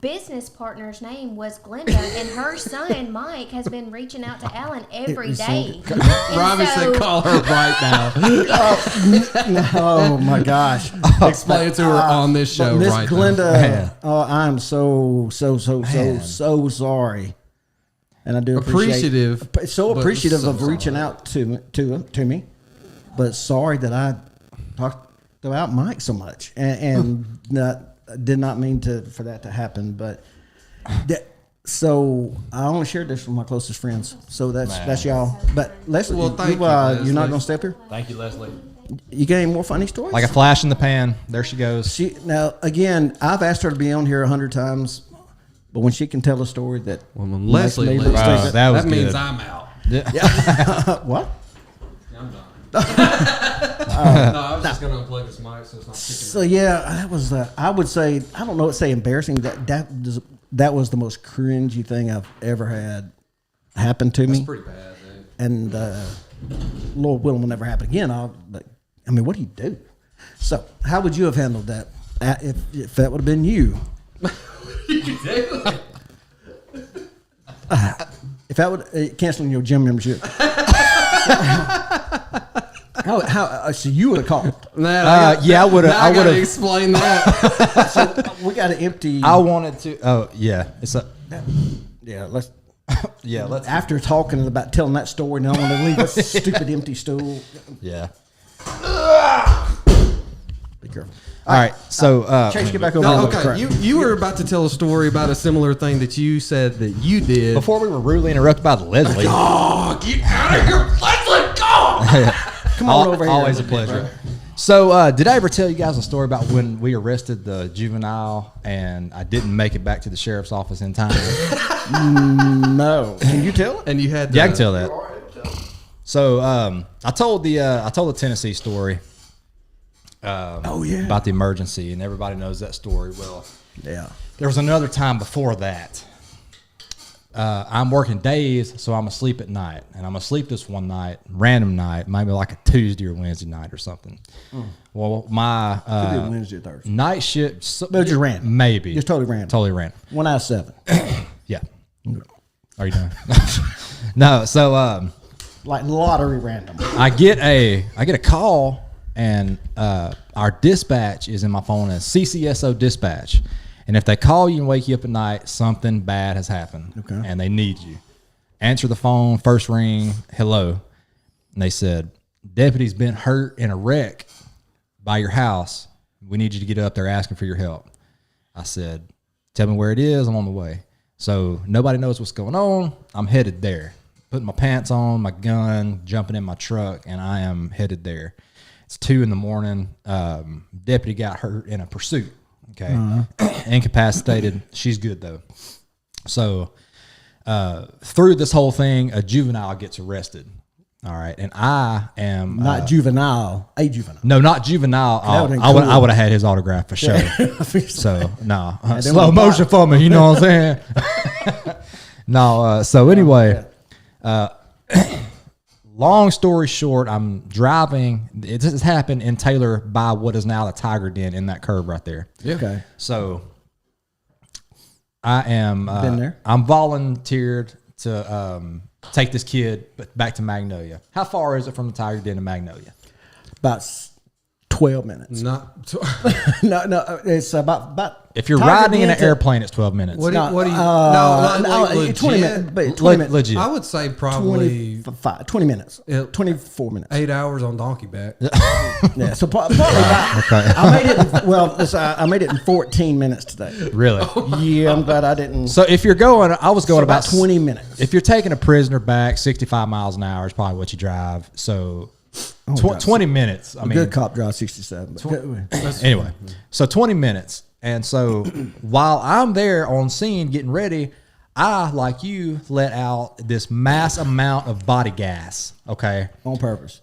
business partner's name was Glenda, and her son Mike has been reaching out to Alan every day. And Robbie said, "Call her right now." Oh my gosh! Explain it to her on this show Miss right Glenda, I'm so sorry, and I do Appreciative, so but appreciative so of reaching out to me, but sorry that I talked about Mike so much, and did not mean for that to happen, but. So I only shared this with my closest friends. So that's y'all. But Leslie, Well, thank you, Leslie. you're not gonna step here. Thank you, Leslie. You got any more funny stories? Like a flash in the pan. There she goes. Now again, I've asked her to be on here 100 times, but when she can tell a story that Well, when Leslie makes me leaves, look stupid- that was means good. I'm out. what? I'm done. No, I was just gonna unplug this mic so it's not So yeah, that was. I would say I don't know. Say embarrassing. That was the most cringy thing I've ever had happen to me. That's pretty bad, dude. And Lord willing, will never happen again. But I mean, what do you do? So, how would you have handled that if that would have been you? If that would canceling your gym membership. So you would have called. Yeah, I would have. I would have explained that. So we got to empty. I wanted to. Oh yeah, it's a. Yeah, let's. Yeah, let's. After talking about telling that story, now I want to leave a stupid empty stool. Yeah. Be careful. All right. So. Chase, get back over. No, on the okay, crap. you were about to tell a story about a similar thing that you said that you did. Before we were rudely interrupted by Leslie. Oh, get out of here, Leslie! Go! Come on over here. Always a pleasure. So, did I ever tell you guys a story about when we arrested the juvenile and I didn't make it back to the sheriff's office in time? No. Can you tell it? And you had Yeah, I can tell that. So, I told the Tennessee story. Oh yeah. About the emergency, and everybody knows that story. Well, Yeah. there was another time before that. I'm working days, so I'm asleep at night. And I'm asleep this one night, random night, maybe like a Tuesday or Wednesday night or something. Well, my Could be Wednesday or Thursday. night shift... So, But just random. Maybe. Just totally random. Totally random. 1 out of 7. Yeah. Are you done? No, so Like lottery random. I get a call, and our dispatch is in my phone as CCSO dispatch. And if they call you and wake you up at night, something bad has happened. Okay. And they need you. Answer the phone, first ring, hello. And they said, deputy's been hurt in a wreck by your house. We need you to get up there asking for your help. I said, tell me where it is. I'm on the way. So nobody knows what's going on. I'm headed there. Putting my pants on, my gun, jumping in my truck, and I am headed there. It's 2 a.m. Deputy got hurt in a pursuit. Okay. Incapacitated. She's good though. So through this whole thing, a juvenile gets arrested. All right. And I am Not juvenile. A juvenile. no, not juvenile. That would've I been would have had his autograph for sure. So no, then slow we'll motion for me. You know what I'm saying? No. So anyway, long story short, I'm driving. This has happened in Taylor by what is now the Tiger Den in that curve right there. Yeah. Okay. So I am. Been there? I'm volunteered to take this kid back to Magnolia. How far is it from the Tiger Den to Magnolia? About 12 minutes. Not. No, it's about. If you're Tiger riding in Den an to- airplane, it's 12 minutes. What do you? What do you? No, legit. 20 minutes. But 20 minutes. Legit. I would say probably 20 minutes. Yeah. 24 minutes. 8 hours on donkey back. Yeah, so probably about, I made it. I made it in 14 minutes today. Really? Yeah, I'm glad I didn't. So if you're going, I was going about about 20 minutes. If you're taking a prisoner back, 65 miles an hour is probably what you drive. So God. 20 minutes. I mean, Good cop drive 67. But anyway, so 20 minutes. And so while I'm there on scene getting ready, I, like you, let out this mass amount of body gas. Okay. on purpose.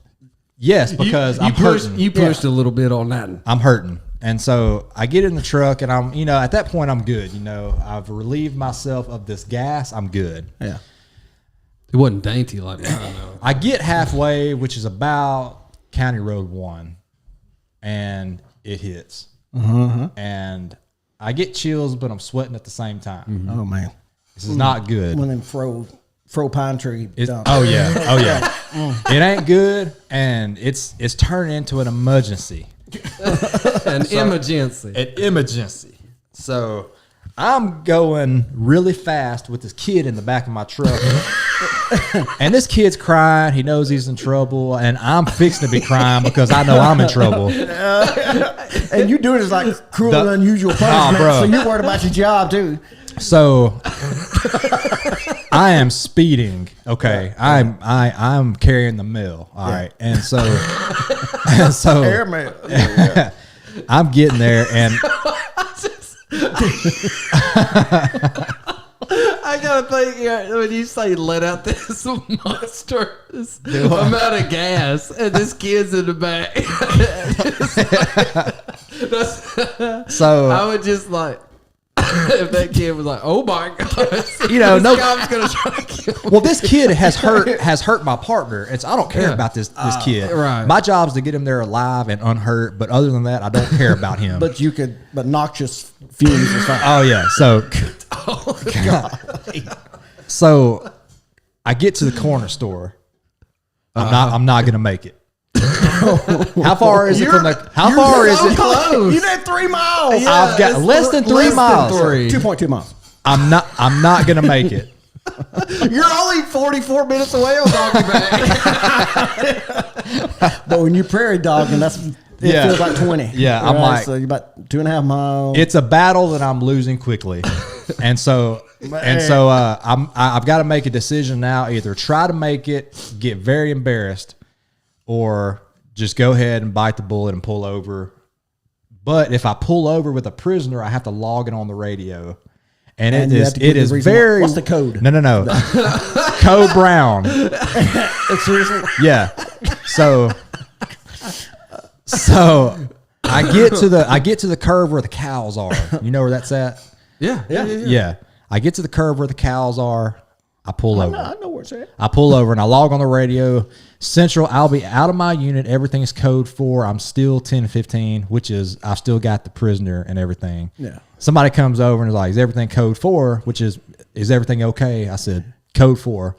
Yes, because I'm pushed. hurting. You pushed a little bit on that. I'm hurting. And so I get in the truck, and I'm, at that point, I'm good. I've relieved myself of this gas. I'm good. Yeah. It wasn't dainty like that. No. I get halfway, which is about County Road 1, and it hits. And I get chills, but I'm sweating at the same time. Oh man, This is not good. one of them fro pine tree. Oh yeah. It ain't good, and it's turning into an emergency. An emergency. An emergency. So I'm going really fast with this kid in the back of my truck. And this kid's crying. He knows he's in trouble. And I'm fixing to be crying because I know I'm in trouble. And you doing it as like cruel and unusual punishment. bro. So you're worried about your job too. So I am speeding. Okay. I'm carrying the mail. All right. And so Airmail. I'm getting there, and I gotta think when you say let out this monstrous amount of gas, and this kid's in the back. so I would just like if that kid was like, "Oh my god," You know, this no- guy's gonna try to kill me. well, this kid has hurt my partner, and so I don't care about this kid. right. My job is to get him there alive and unhurt, but other than that, I don't care about him. But noxious fumes is fine. Oh yeah, so so I get to the corner store. I'm not gonna make it. How far is it from the? How far is it? Close. You did 3 miles. I've got it's less than 3 less than miles. 3. 2.2 miles. I'm not gonna make it. You're only 44 minutes away on doggy bag. But when you prairie dogging, it Yeah. feels like 20. Yeah, I'm like- so you're about 2.5 miles. It's a battle that I'm losing quickly, and so I've got to make a decision now. Either try to make it, get very embarrassed, or just go ahead and bite the bullet and pull over. But if I pull over with a prisoner, I have to log it on the radio, and And you have to give it the is reason very. what's the code? No. Code Brown. Seriously? Yeah. So I get to the curve where the cows are. You know where that's at? Yeah. Yeah. I get to the curve where the cows are. I pull over. I know where it's at. I pull over and I log on the radio. Central, I'll be out of my unit. Everything's code 4. I'm still 1015, which is I've still got the prisoner and everything. Yeah. Somebody comes over and is like, "Is everything code 4?" Which is everything okay? I said, "Code 4."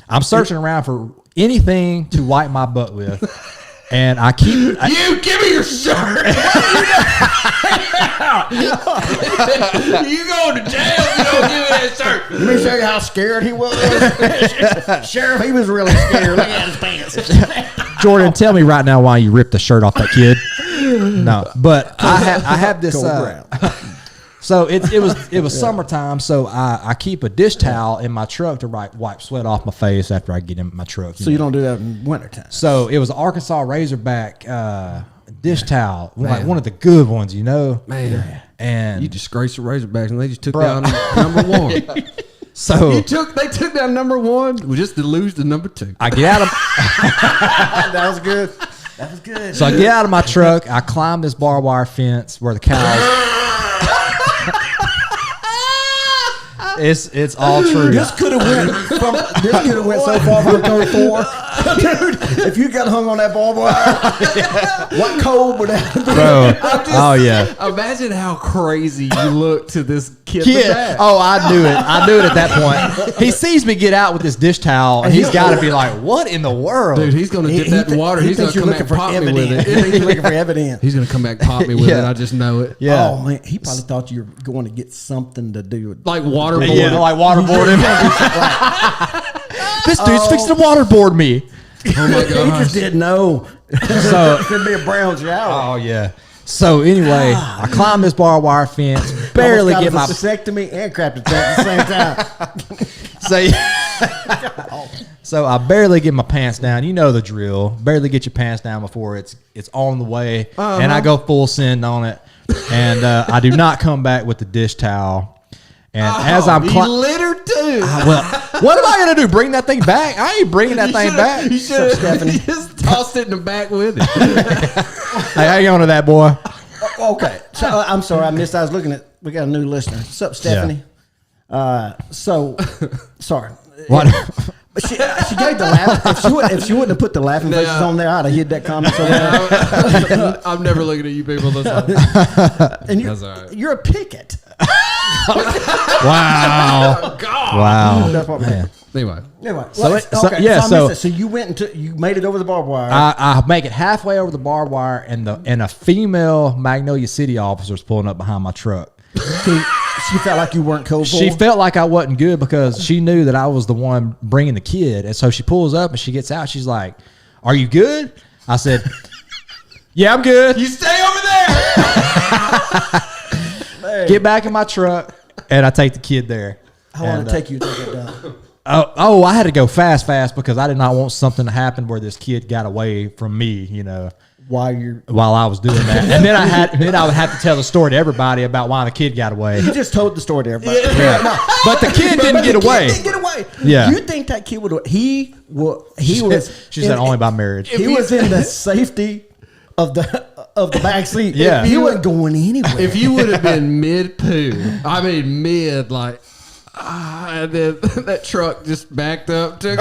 I'm searching around for anything to wipe my butt with. And I keep You give me your shirt. You going to jail if you don't give me that shirt. Let me show you how scared he was. Sheriff, he was really scared. Look at his pants. Jordan, tell me right now why you ripped the shirt off that kid. No, but I have this. So it was summertime, so I keep a dish towel in my truck to wipe sweat off my face after I get in my truck. So you don't do that in wintertime. So it was an Arkansas Razorback dish towel, like one of the good ones, you know. Man, And you disgraced the Razorbacks, and they just took down number 1. so They took down number 1 just to lose to number 2. I get out of That was good. That was good. so I get out of my truck. I climb this barbed wire fence where the cows. It's all true. This could have went so far from code 4. Dude, if you got hung on that barbed wire, what code would that be? Bro. Oh yeah. Imagine how crazy you look to this kid. in the Yeah. back. Oh, I knew it. I knew it at that point. He sees me get out with this dish towel, and he's got to be like, "What in the world?" Dude, he's gonna dip that in water. He's gonna come back and pop me with evidence. it. He's looking for evidence. He's gonna come back and pop me with Yeah. it. I just know it. Yeah. Oh man, he probably thought you were going to get something to do with Like waterboard. Yeah, like waterboard him. This dude's fixing to waterboard me. Oh my He gosh. just didn't know. So, It could be a brown shower. oh yeah. So anyway, I climb this barbed wire fence, barely Almost get got my a vasectomy and crap attack at the same time. so I barely get my pants down. You know the drill. Barely get your pants down before it's on the way, and I go full send on it, and I do not come back with the dish towel. And as I'm he littered too. well, what am I gonna do? Bring that thing back? I ain't bringing that thing back. You should Stephanie? have just tossed it in the back with it. Hey, hang on to that, boy. Okay, so I'm sorry, I missed. I was looking at. We got a new listener. What's up, Stephanie? So sorry. What? She gave the laugh. If she wouldn't have put the laughing faces on there, I'd have hid that comment. I'm never looking at you people this way. And That's all right. you're a picket. Wow. God. Wow. That's what Man. Anyway, So well, it- so- okay. yeah, So, I so- missed it. So you went into you made it over the barbed wire. I make it halfway over the barbed wire, and a female Magnolia City officer is pulling up behind my truck. She felt like you weren't cold. She felt like I wasn't good because she knew that I was the one bringing the kid. And so she pulls up and she gets out. She's like, "Are you good?" I said, "Yeah, I'm good." You stay over there. Get back in my truck, and I take the kid there. How long did it take you to take it down? Oh, I had to go fast because I did not want something to happen where this kid got away from me, while I was doing that. And then I would have to tell the story to everybody about why the kid got away. You just told the story to everybody. Yeah. No, But the kid didn't get away. Didn't get away. Yeah. You think that kid would? He was. She said only by marriage. He was in the safety of the back seat. Yeah. He wasn't going anywhere. If you would have been mid poo, I mean mid, like, and then that truck just backed up to.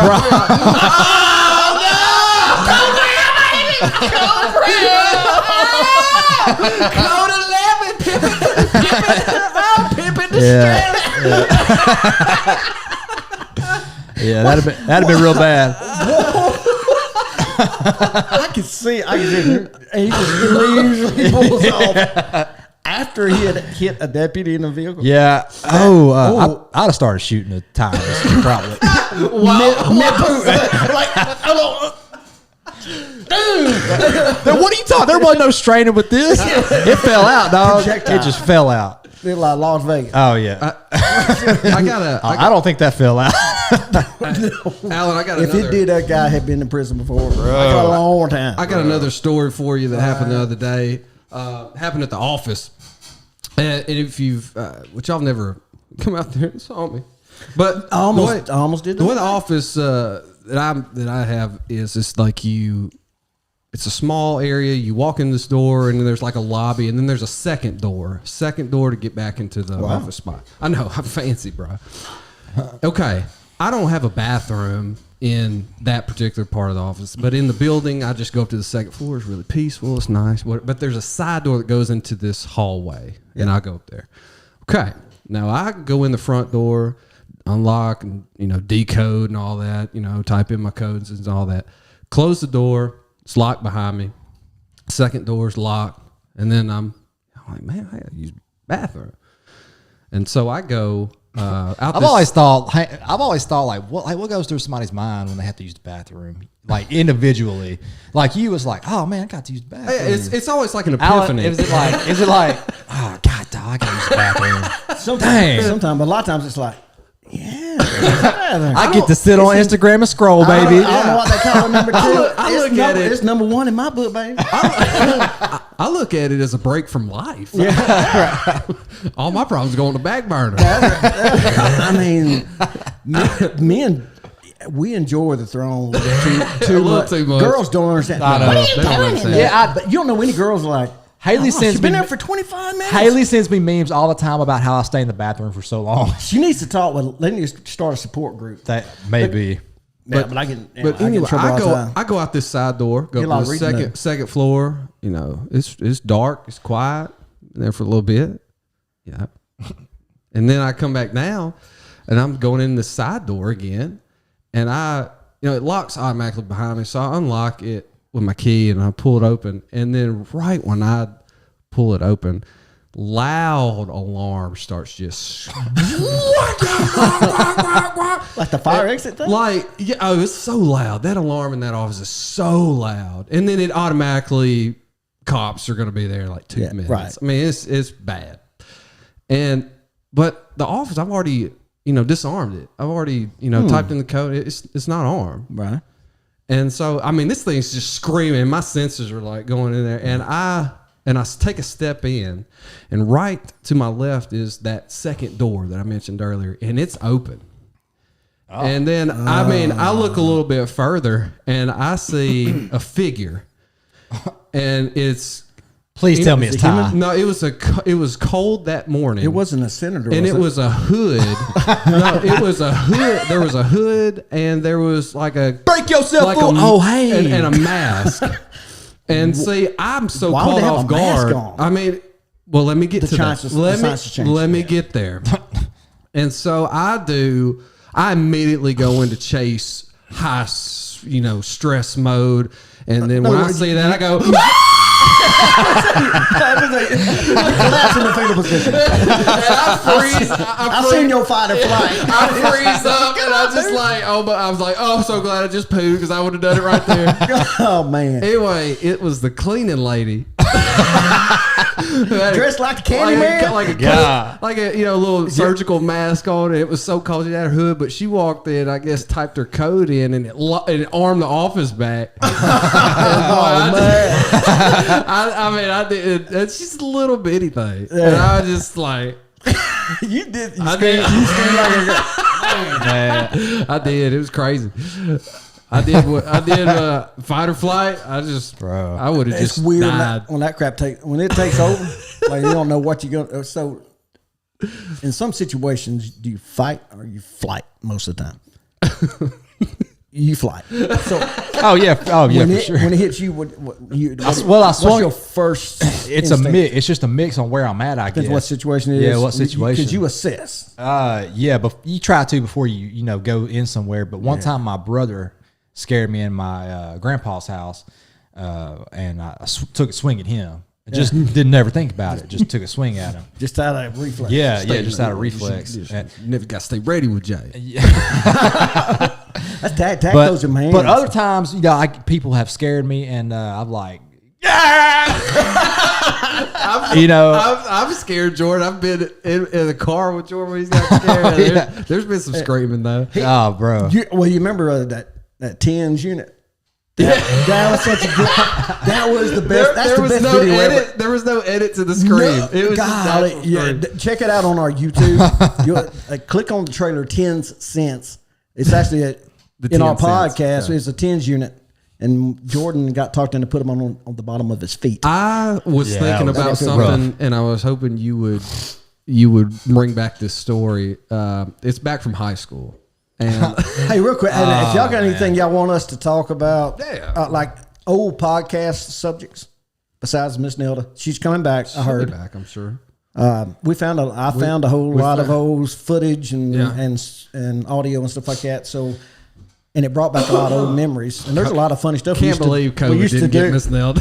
Code 11, Pippin the Yeah, that'd have been real bad. I could see. And he just leaves. He pulls off after he had hit a deputy in a vehicle. Yeah. I'd have started shooting the tires probably. Like, hello. Then what are you talking? There wasn't no straining with this. It fell out, dog. Projectile. It just fell out. They're like Las Vegas. Oh yeah. I don't think that fell out. Alan, I got If another. it did, that guy had been in prison before. Like a long time. I got another story for you that happened the other day. Happened at the office, and if you've, which y'all never come out there and saw me, but I almost did the way that. the office that I have is it's like it's a small area. You walk in this door, and then there's like a lobby, and then there's a second door to get back into the office spot. I know, I'm fancy, bro. Okay, I don't have a bathroom in that particular part of the office, but in the building, I just go up to the second floor. It's really peaceful. It's nice, but there's a side door that goes into this hallway, and I go up there. Okay, now I go in the front door, unlock and decode and all that, type in my codes and all that. Close the door. It's locked behind me. Second door's locked, and then I'm like, man, I gotta use the bathroom. And so I go out. I've always thought like what goes through somebody's mind when they have to use the bathroom, like individually. Like you was like, oh man, I got to use the bathroom. It's always like an Alan, epiphany. is it like, oh god, dog, I got to use the bathroom. Sometimes, but a lot of times it's like, yeah. I get to sit on Instagram and scroll, baby. I don't know what they call it, number two. I look at it. It's number one in my book, baby. I look at it as a break from life. Yeah. All my problems go on the back burner. I mean, men, we enjoy the throne too much. Too much. Girls don't understand. I know. What are you They don't doing in understand. there? Yeah, But you don't know any girls like, Haley she's sends been me there for 25 minutes. Haley sends me memes all the time about how I stay in the bathroom for so long. She needs to talk with. They need to start a support group. That may be. But I get. But I get in anyway, trouble all the time. I go out this side door, go You're to like the reading second floor. It's dark, it's quiet. Been there for a little bit. Yeah. And then I come back down, and I'm going in the side door again, and it locks automatically behind me, so I unlock it with my key and I pull it open, and then right when I pull it open, loud alarm starts just Like the fire exit thing. it's so loud. That alarm in that office is so loud, and then it automatically cops are going to be there in like 2 minutes. right. I mean, it's bad, but the office, I've already disarmed it. I've already typed in the code. It's not armed. Right. And so, I mean, this thing's just screaming. My sensors are like going in there, and I take a step in, and right to my left is that second door that I mentioned earlier, and it's open. Oh. And then, I look a little bit further, and I see a figure, and it's Please tell me it's Ty. No, it was cold that morning. It wasn't a senator, and was it was a hood. No, it was a hood. There was a hood, and there was like a Break yourself, like fool. Oh, hey. and a mask. And see, I'm so Why would caught they have off a mask guard. on? I mean, well, let me get The to chances- that. the chances change. Let me get there. And so I immediately go into chase high, stress mode, and then when I see that, I go. Collapse in the fetal position. I've seen your fight or flight. I freeze up and I just I was like, I'm so glad I just pooed because I would have done it right there. Oh man! Anyway, it was the cleaning lady. Dressed like a candy man? like a little surgical mask on. It was so cold. She had her hood, but she walked in. I guess typed her code in, and it armed the office back. I did. It's just a little bitty thing, and I was just like, You did. I did. You screamed like a girl. I did. It was crazy. I did fight or flight. I would have It's just weird died. when that crap takes over. Like you don't know what you're going. So, in some situations, do you fight or you flight? Most of the time, you flight. So Oh yeah, for sure. when it hits you, I swung. what's What's your first? It's instinct? a mix. It's just a mix on where I'm at. I guess. Depends what situation it is. Yeah, what situation? Because you assess. Yeah, but you try to before you go in somewhere. But one time my brother scared me in my grandpa's house, and I took a swing at him. I just didn't ever think about it. Just took a swing at him. Just out of reflex. Yeah, just out of reflex. You never got to stay ready with Jay. That's tag those in my hands. But other times, people have scared me, and I'm like, I'm scared, Jordan. I've been in the car with Jordan when he's got scared. There's been some screaming though. oh, bro. You remember that tens unit? That was such a good. That was the best. That's the best video ever. There was no edit to the scream. It was God, just check it out on our YouTube. Click on the trailer 10 cents. It's actually in our 10 cents, podcast. yeah. It's a tens unit, and Jordan got talked into put him on the bottom of his feet. I was thinking about was something, and I was hoping you would bring back this story. It's back from high school. And Hey, real quick, if y'all got anything y'all want us to talk about, like old podcast subjects besides Miss Nelda, she's coming back. I heard. back, I'm sure. I found a whole lot of old footage and audio and stuff like that. So, and it brought back a lot of old memories. And there's a lot of funny stuff. Can't believe COVID didn't get Miss Nelda.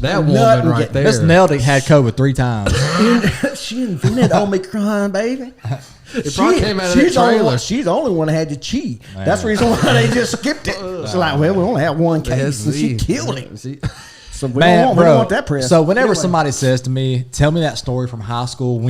That woman right there. Miss Nelda had COVID 3 times. She invented Omicron, baby. It probably came out of that trailer. She's the only one that had the chi. That's the reason why they just skipped it. It's like, well, we only have one case, and she killed him. So we don't want that press. So whenever somebody says to me, "Tell me that story from high school,"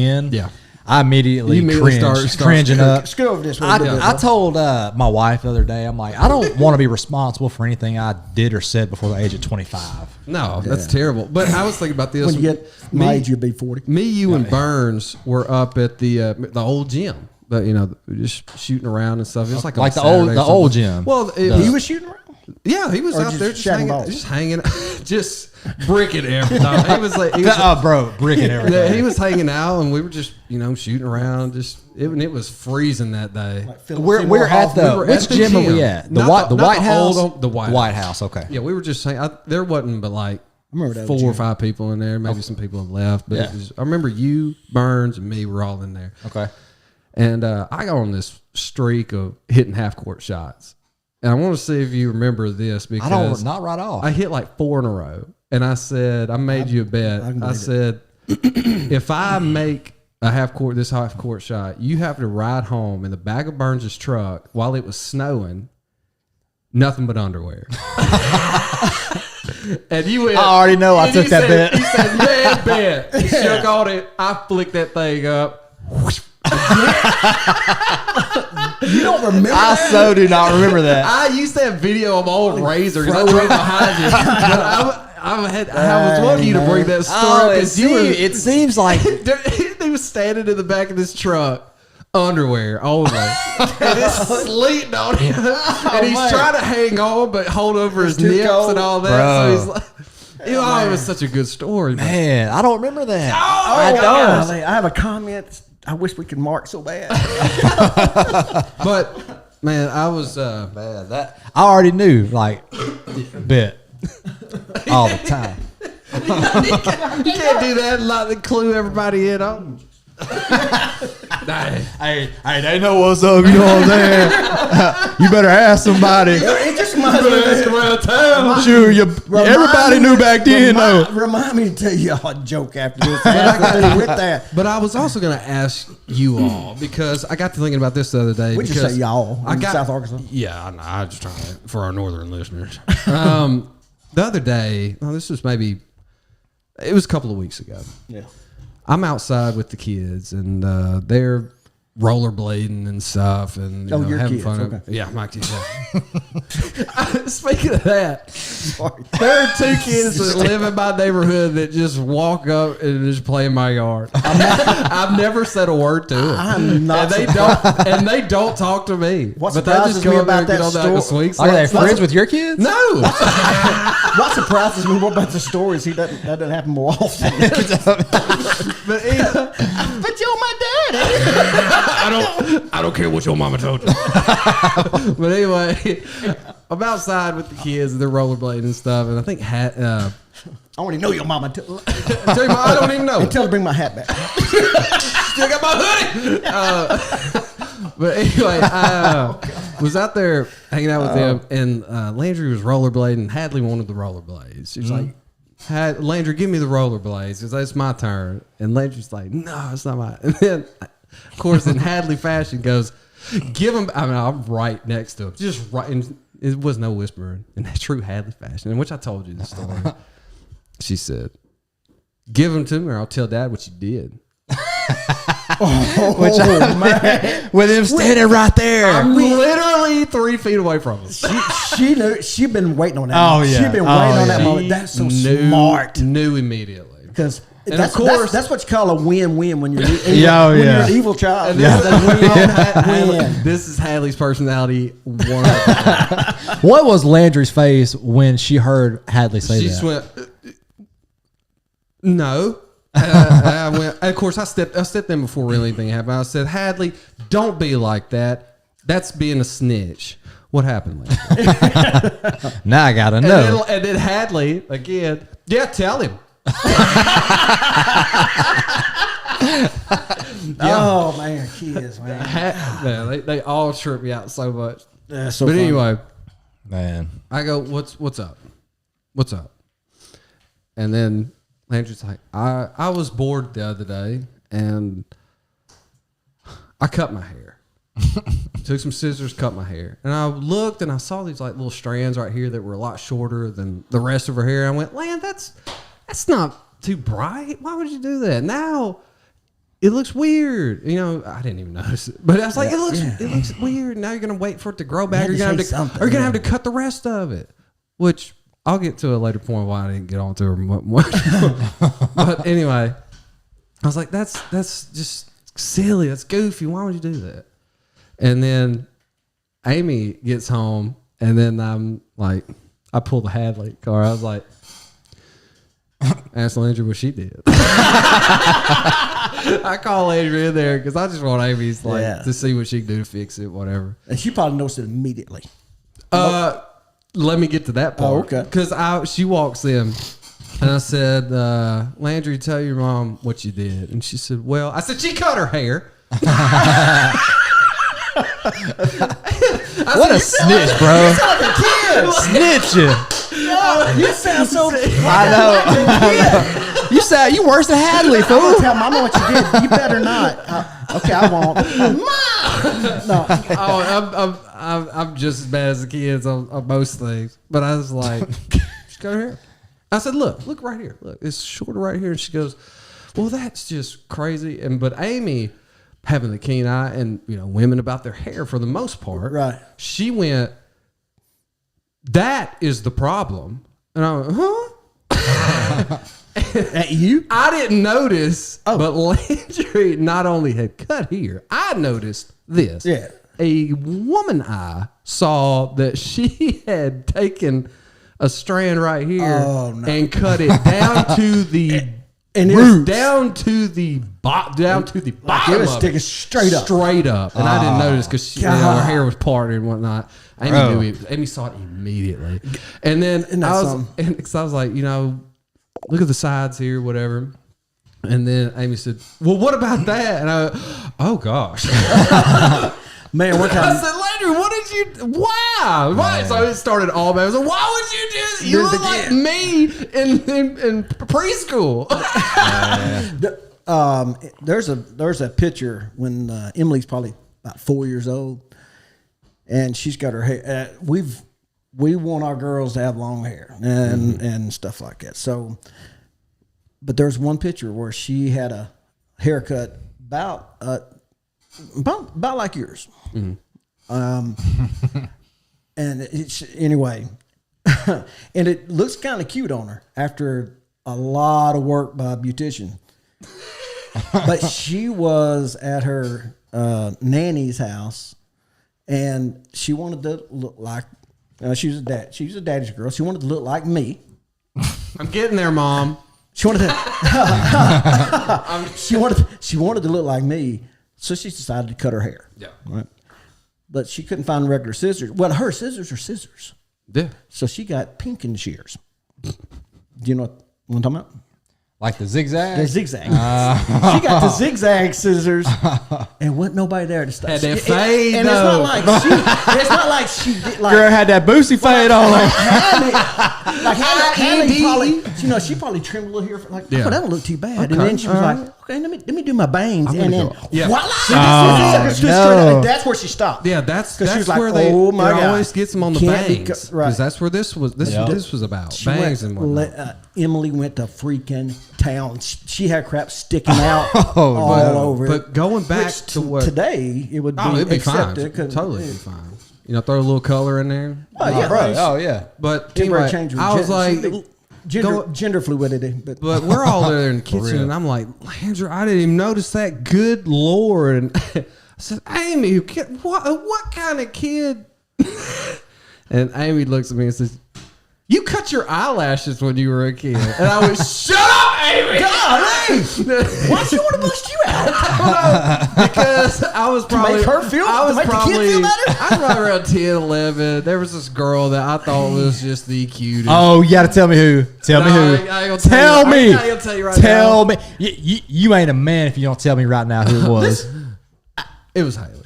I immediately start cringing up. Scoot over this way. I told my wife the other day, I'm like, I don't want to be responsible for anything I did or said before the age of 25. No, that's terrible. But I was thinking about this. When you get my age, you'll be 40. Me, you, and Burns were up at the old gym. But just shooting around and stuff. It was like the old gym. Well, He was shooting around. Yeah, he was out there just hanging, just bricking everything. Bricking everything. He was hanging out, and we were just shooting around. It was freezing that day. We're at which gym are we at? The White House. The White House. Okay. Yeah, we were just saying there wasn't but like 4 or 5 people in there. Maybe some people have left, but I remember you, Burns, and me were all in there. Okay. And I got on this streak of hitting half court shots. And I want to see if you remember this because not right off. I hit like 4 in a row. And I said, I made you a bet. I said, if I make this half court shot, you have to ride home in the back of Burns' truck while it was snowing, nothing but underwear. And you went, I already know I took that bet. He said, yeah, bet. He shook on it. I flicked that thing up. You don't remember I that? so do not remember that. I used to have video of my old razor because I drove behind you. I was wanting you to bring that story because it seems like he was standing in the back of this truck, underwear only, and it's sleeting on him, and he's trying to hang on but hold over his nips and all that. So he's like, Oh, it was such a good story. Man, I don't remember that. I don't. golly, I have a comment. I wish we could mark so bad. But man, I was Man, that I already knew, like, bet all the time. you can't do that and not clue everybody in on. Hey, they know what's up. You know what I'm saying? You better ask somebody. It just reminds me of Sure, everybody knew back then, though. Remind me to tell you a joke after this. With that. But I was also going to ask you all because I got to thinking about this the other day. We just because say y'all I in got, South Arkansas. Yeah, I know. I just trying to, for our northern listeners. The other day, this was it was a couple of weeks ago. Yeah. I'm outside with the kids and they're rollerblading and stuff and your having kids, fun. okay. Yeah, my kids. Yeah. Speaking of that, there are two kids that live in my neighborhood that just walk up and just play in my yard. I've never said a word to them. I'm not. And they don't talk to me. What but they surprises just go me up there about and get that on that like a story- sweet Are they stuff. friends with your kids? No. What surprises me more about the stories? That doesn't happen more often. But you're my daddy. I don't care what your mama told you. But anyway, I'm outside with the kids and they're rollerblading and stuff, and I think I want to know your mama. tell you, I don't even know. Tell her to bring my hat back. Still got my hoodie. But anyway, I was out there hanging out with them, and Landry was rollerblading. Hadley wanted the rollerblades. She's like, Landry, give me the rollerblades because it's my turn. And Landry's like, no, it's not mine. And then, of course, in Hadley fashion, goes, give him. I mean, I'm right next to him, just right. And it was no whispering in that true Hadley fashion, in which I told you the story. She said, give him to me, or I'll tell Dad what you did. With him standing right there. I'm literally 3 feet away from him. She knew. She'd been waiting on that. Oh, moment. yeah. She'd been waiting on that moment. That's so smart. Knew immediately. Because And that's, of course- that's what you call a win-win when you're when Yeah, you're yeah. an evil child. And this is Hadley's personality. What was Landry's face when she heard Hadley say She that? just went, no. I went. Of course, I stepped in before really anything happened. I said, Hadley, don't be like that. That's being a snitch. What happened, Landry? Now I gotta know. And then Hadley again. Yeah, tell him. Oh man, kids, man. Man, they all trip me out so much. That's so But funny. anyway, Man. I go, what's up? What's up? And then Landry's like, I was bored the other day and I cut my hair. Took some scissors, cut my hair. And I looked and I saw these like little strands right here that were a lot shorter than the rest of her hair. I went, Land, that's not too bright. Why would you do that? Now it looks weird. You know, I didn't even notice it. But I was like, it looks weird. Now you're gonna wait for it to grow back. You You're had gonna to say have to, something, or you're gonna yeah. have to cut the rest of it. Which I'll get to a later point why I didn't get on to her much. But anyway, I was like, that's just silly. That's goofy. Why would you do that? And then Amy gets home, and then I'm like, I pull the Hadley car. I was like, ask Landry what she did. I call Landry in there because I just want Amy's to see what she can do to fix it, whatever. And she probably noticed it immediately. Let me get to that part. Oh, okay. Because she walks in, and I said, Landry, tell your mom what you did. And she said, well, I said, she cut her hair. What a snitch, bro. Snitching. You sound so. I know. You sound you worse than Hadley, I'm fool. gonna tell Mama what you did. You better not. Okay, I won't. Mom. No. Oh, I'm just as bad as the kids on most things. But I was like, she cut her hair. I said, look right here. Look, it's shorter right here. And she goes, well, that's just crazy. But Amy, having the keen eye, and women about their hair for the most part, Right. She went, that is the problem. And I went, huh? At you? I didn't notice, but Landry not only had cut here, I noticed this. Yeah. A woman eye saw that she had taken a strand right here Oh, no. and cut it down to the And roots, down to the bottom it was of sticking straight up. straight up. And I didn't notice because her hair was parted and whatnot. Amy Bro. knew it. Amy saw it immediately, and then Isn't that I was, something? and, cause I was like, look at the sides here, whatever. And then Amy said, "Well, what about that?" And oh gosh. Man, one I time said, Landry, what did you? Why? Why? So it started all bad. I was like, why would you do this? You Do it look like again. me in preschool. there's a picture when Emily's probably about 4 years old, and she's got her hair. We want our girls to have long hair and stuff like that. So, but there's one picture where she had a haircut about like yours. And it's anyway, and it looks kind of cute on her after a lot of work by a beautician. But she was at her nanny's house, and she wanted to look like she was a daddy's girl. She wanted to look like me. I'm getting there, Mom. She wanted to. she wanted to look like me, so she decided to cut her hair. Yeah. Right. But she couldn't find regular scissors. Well, her scissors are scissors, Yeah. so she got pinking shears. Do you know what I'm talking about? Like the zigzag? The zigzag. She got the zigzag scissors, and wasn't nobody there to stop. Had that fade, and though. it's not like she did like. Girl had that Boosie fade on her. Hallie probably, she probably trimmed a little here. Like, Yeah. oh, that don't look too bad. Okay, And then she was all like, right. okay, let me do my bangs, I'm and gonna then go. Yeah. voila! no. That's where she stopped. Yeah, that's 'Cause she was like, where they oh my it God. always gets them on the Can't be bangs cut- because right. that's where this was about She bangs went- and whatnot. Emily went to freaking town. She had crap sticking out Oh, all over. but it. going back Which to what today it would be, it'd be fine, accepted. 'Cause totally be fine. Throw a little color in there. Oh, yeah, Bro, oh, yeah. But Temporary anyway, change of I was gender- like, gender fluidity. but we're all there in the kitchen, real. and I'm like, Landry, I didn't even notice that. Good Lord! And I said, Amy, what kind of kid? And Amy looks at me and says, "You cut your eyelashes when you were a kid." And I went, "Shut up, Amy! Golly! Why she want to bust you out? Because I was probably make her feel- I was to make the kid probably feel better? I was probably around 10, 11. There was this girl that I thought was just the cutest. Oh, you got to tell me who. Tell me No, who. I ain't gonna Tell tell you. me. I ain't gonna tell you right Tell now. me. You ain't a man if you don't tell me right now who it was. It was Haley.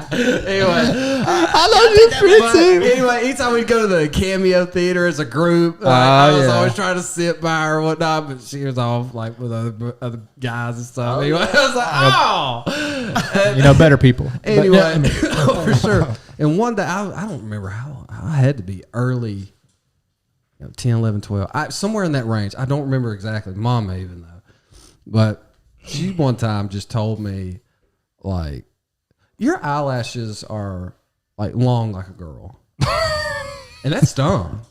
Anyway, I love you, but anyway, anytime we go to the Cameo Theater as a group, I was yeah. always trying to sit by her or whatnot, but she was off like with other guys and stuff. Anyway, I was like, oh. Better people. Anyway, for sure. And one day, I don't remember how I had to be early, 10, 11, 12. Somewhere in that range. I don't remember exactly. Mom may even know. But she one time just told me, like, your eyelashes are like long like a girl. And that's dumb.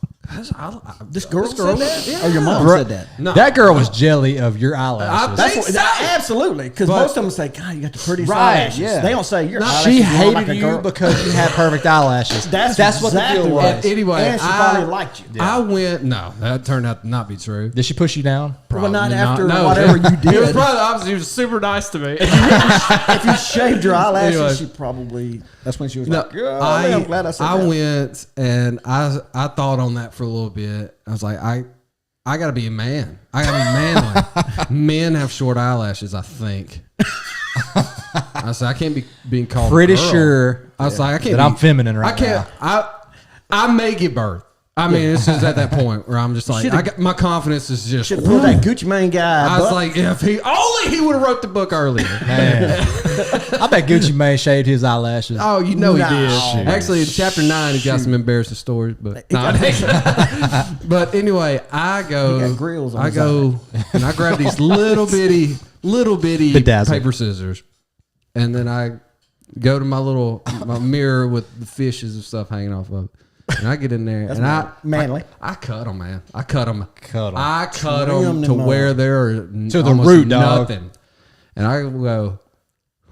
This girl girl said that? yeah. Oh, your mom Bro- said that. No. That girl was jelly of your eyelashes. I think so. Absolutely, because But- most of them say, "God, you got the prettiest Right, eyelashes." yeah. They don't say your eyelashes She long hated like a you girl. because you had perfect eyelashes. That's what the exactly deal what- was. Anyway, and she probably liked you. I went, no, that turned out to not be true. Did she push you down? Well, not Probably after No. whatever you did. It was probably the opposite. He was super nice to me. If you shaved your eyelashes, Anyway. she probably. That's when she was No, like, "Golly, I'm glad I said that." went and I thought on that for a little bit. I was like, I got to be a man. I got to be manly. Men have short eyelashes, I think. I said I can't be being called Pretty a girl. sure I was like, I can't. that I'm feminine right I can't. I may give birth. I mean, it's just at that point where I'm just like, Should've- my confidence is just. Should have pulled that Gucci Mane guy. I was butt. like, if he would have wrote the book earlier. Man. I bet Gucci Mane shaved his eyelashes. Oh, you know No. he did. Shoot. Actually, in chapter 9, he's got some embarrassing stories. But but anyway, I go. He got grills on I his go and I grab these little bitty Bedazzled. paper scissors, and then I go to my mirror with the fishes and stuff hanging off of it. And I get in there and manly. I cut them, man. I cut them. Cut 'em. I cut Trim them to them up. where they're To the almost root, dog. nothing. And I go,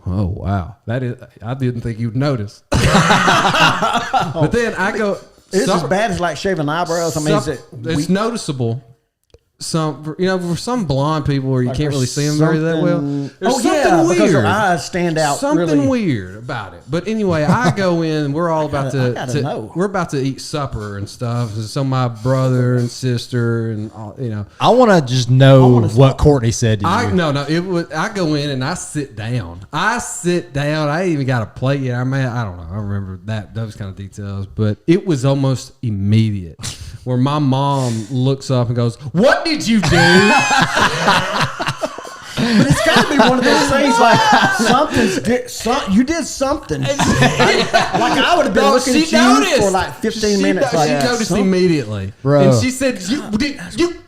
oh wow, that is. I didn't think you'd notice. But then I go. It's as bad as like shaving eyebrows. I mean, it's noticeable. Some, for some blonde people where you can't really see them very that well. There's something weird. Because their eyes stand out. Something really weird about it. But anyway, I go in. We're all about we're about to eat supper and stuff. And so my brother and sister and all, I want to just know what Courtney said to you. No. I go in and I sit down. I ain't even got a plate yet. I don't know. I remember those kind of details. But it was almost immediate. Where my mom looks up and goes, "What did you do?" But it's got to be one of those things like you did something. Like I would have been looking at you for like 15 minutes. She noticed immediately, bro. And she said,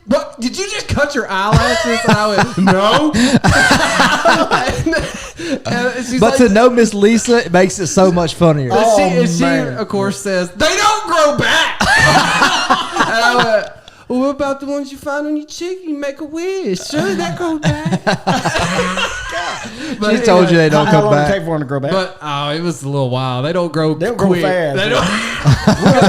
"What? Did you just cut your eyelashes?" And I went, "No." But to know Miss Lisa, it makes it so much funnier. She of course says, "They don't grow back." And I went, "Well, what about the ones you find on your cheek? You make a wish. Surely that grows back." But she told you they don't come back. How long does it take for them to grow back? But it was a little while. They don't grow. They don't grow fast. They don't.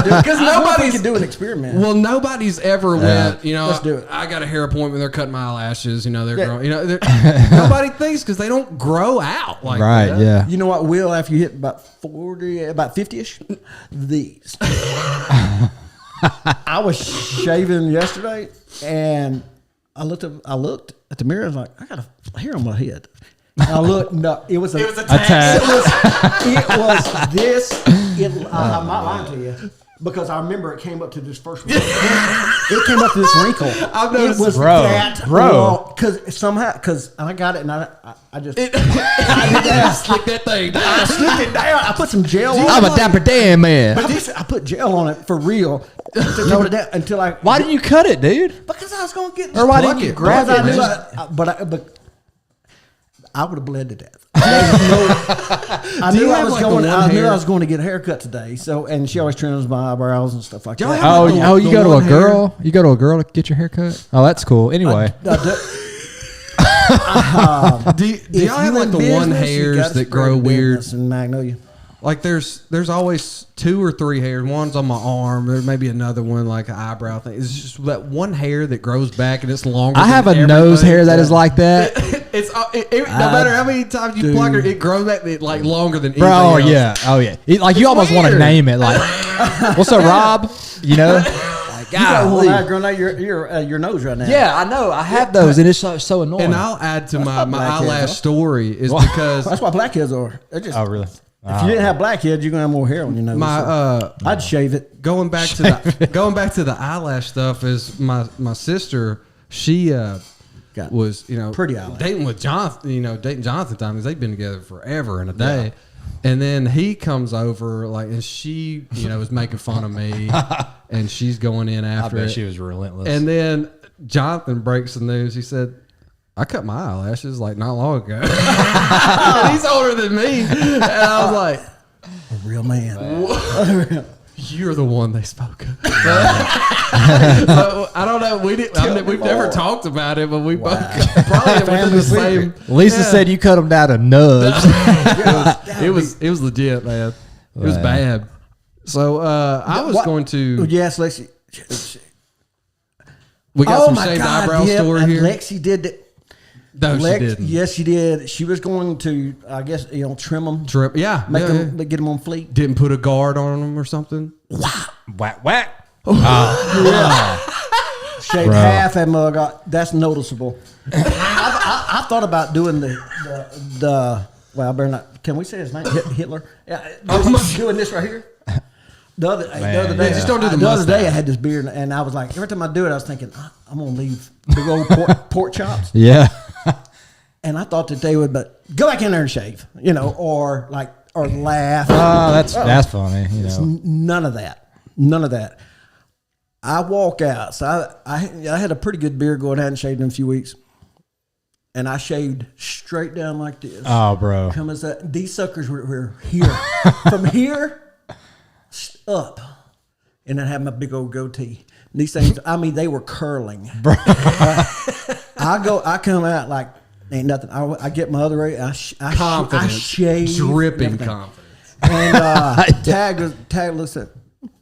Because nobody can do an experiment. Well, nobody's ever went. Let's do it. I got a hair appointment. They're cutting my eyelashes. They're growing. Nobody thinks because they don't grow out like that. Right? Yeah. You know what? Will after you hit about 40, about 50ish, these. I was shaving yesterday, and I looked at the mirror. I was like, I got a hair on my head. And I looked. No, it was a tag. It was this. I'm not lying to you because I remember it came up to this first one. It came up to this wrinkle. I've noticed, it was bro. Because I got it, and I just slick that thing down. I slicked it down. I put some gel on it. I'm a dapper Dan man. I put gel on it for real to hold it down until I. Why didn't you cut it, dude? Because I was going to get. Or why didn't you grab it? But I would have bled to death. I knew I was going to get a haircut today. So, and she always trims my eyebrows and stuff like that. Oh, you go to a girl? You go to a girl to get your hair cut? Oh, that's cool. Anyway. Do y'all have like the one hairs that grow weird? In Magnolia. Like there's always 2 or 3 hairs. One's on my arm. There may be another one like an eyebrow thing. It's just that one hair that grows back and it's longer. I have a nose hair that is like that. No matter how many times you pluck it, it grows back like longer than anything else. Oh yeah. Like you almost want to name it. Like, what's up, Rob? You know. You got one eye growing out your nose right now. Yeah, I know. I have those, and it's so annoying. And I'll add to my eyelash story is because that's why blackheads are. Oh, really? If you didn't have blackheads, you're gonna have more hair on your nose. I'd shave it. Going back to the eyelash stuff is my sister. She was pretty eyelash. dating with Jonathan. Dating Jonathan time because they've been together forever and a day. Yeah. And then he comes over and she was making fun of me and she's going in after it. She was relentless. And then Jonathan breaks the news. He said, "I cut my eyelashes like not long ago." And he's older than me. And I was like, a real man. You're the one they spoke of. I don't know. We've never talked about it, but we both probably within the same. Lisa said you cut them down to nubs. It was legit, man. It was bad. So I was going to. Yes, Lexi. We got some shaved eyebrow story here. Lexi did that. No, she didn't. Yes, she did. She was going to, I guess, trim them. Yeah. Get them on fleek. Didn't put a guard on them or something. Whack, whack. Yeah. Shaved half that mug. That's noticeable. I thought about doing the well, I better not. Can we say his name? Hitler? Yeah. Doing this right here. The other day, just don't do the other day, I had this beard, and I was like, every time I do it, I was thinking, I'm gonna leave big old pork chops. Yeah. And I thought that they would, but go back in there and shave, or laugh. Oh, that's funny. None of that. I walk out. So I had a pretty good beard going. I hadn't shaved in a few weeks, and I shaved straight down like this. Oh, bro! Come as that. These suckers were here, from here up, and then I had my big old goatee. And these things, they were curling. Bro. I come out like ain't nothing. I get my other eye. I shave, dripping confidence. And Tag looks at,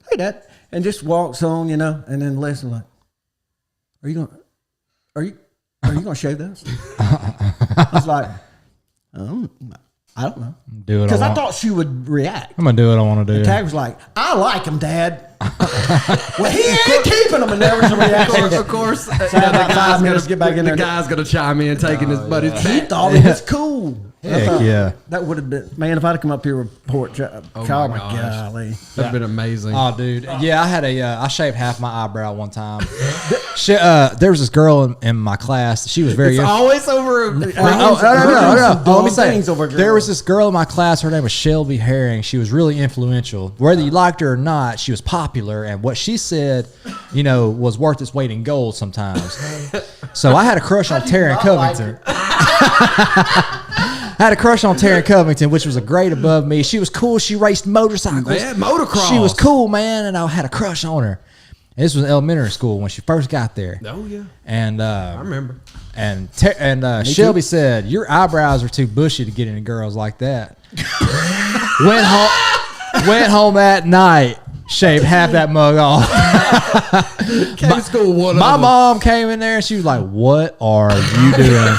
hey, Dad. and just walks on, you know, and then Leslie's like, are you gonna shave this? I was like, I don't know. Do it. Because I thought she would react. I'm gonna do what I want to do. Tag was like, I like him, Dad. Well, he ain't keeping him, and there was a reaction. Of course, So about 5 minutes, get back in there. The guy's gonna chime in, taking his buddy's He back. thought it was cool. Heck yeah. That would have been, man, if I'd have come up here with pork chop, Oh oh my my gosh. golly. That'd been amazing. Oh, dude. Yeah, I had I shaved half my eyebrow one time. There was this girl in my class. She was very. It's always over. No. Some Oh, let me dumb say, things over there was this girl in my class. Her name was Shelby Herring. She was really influential. Whether you liked her or not, she was popular, and what she said, you know, was worth its weight in gold sometimes. So I had a crush on Taryn Covington. I had a crush on Taryn Covington, which was a grade above me. She was cool. She raced motorcycles. Yeah, motocross. She was cool, man, and I had a crush on her. And this was elementary school when she first got there. Oh yeah, And I remember. and Shelby said, "Your eyebrows are too bushy to get into girls like that." Went home at night, shaved half that mug off. Came to school one My of them. mom came in there and she was like, "What are you doing?"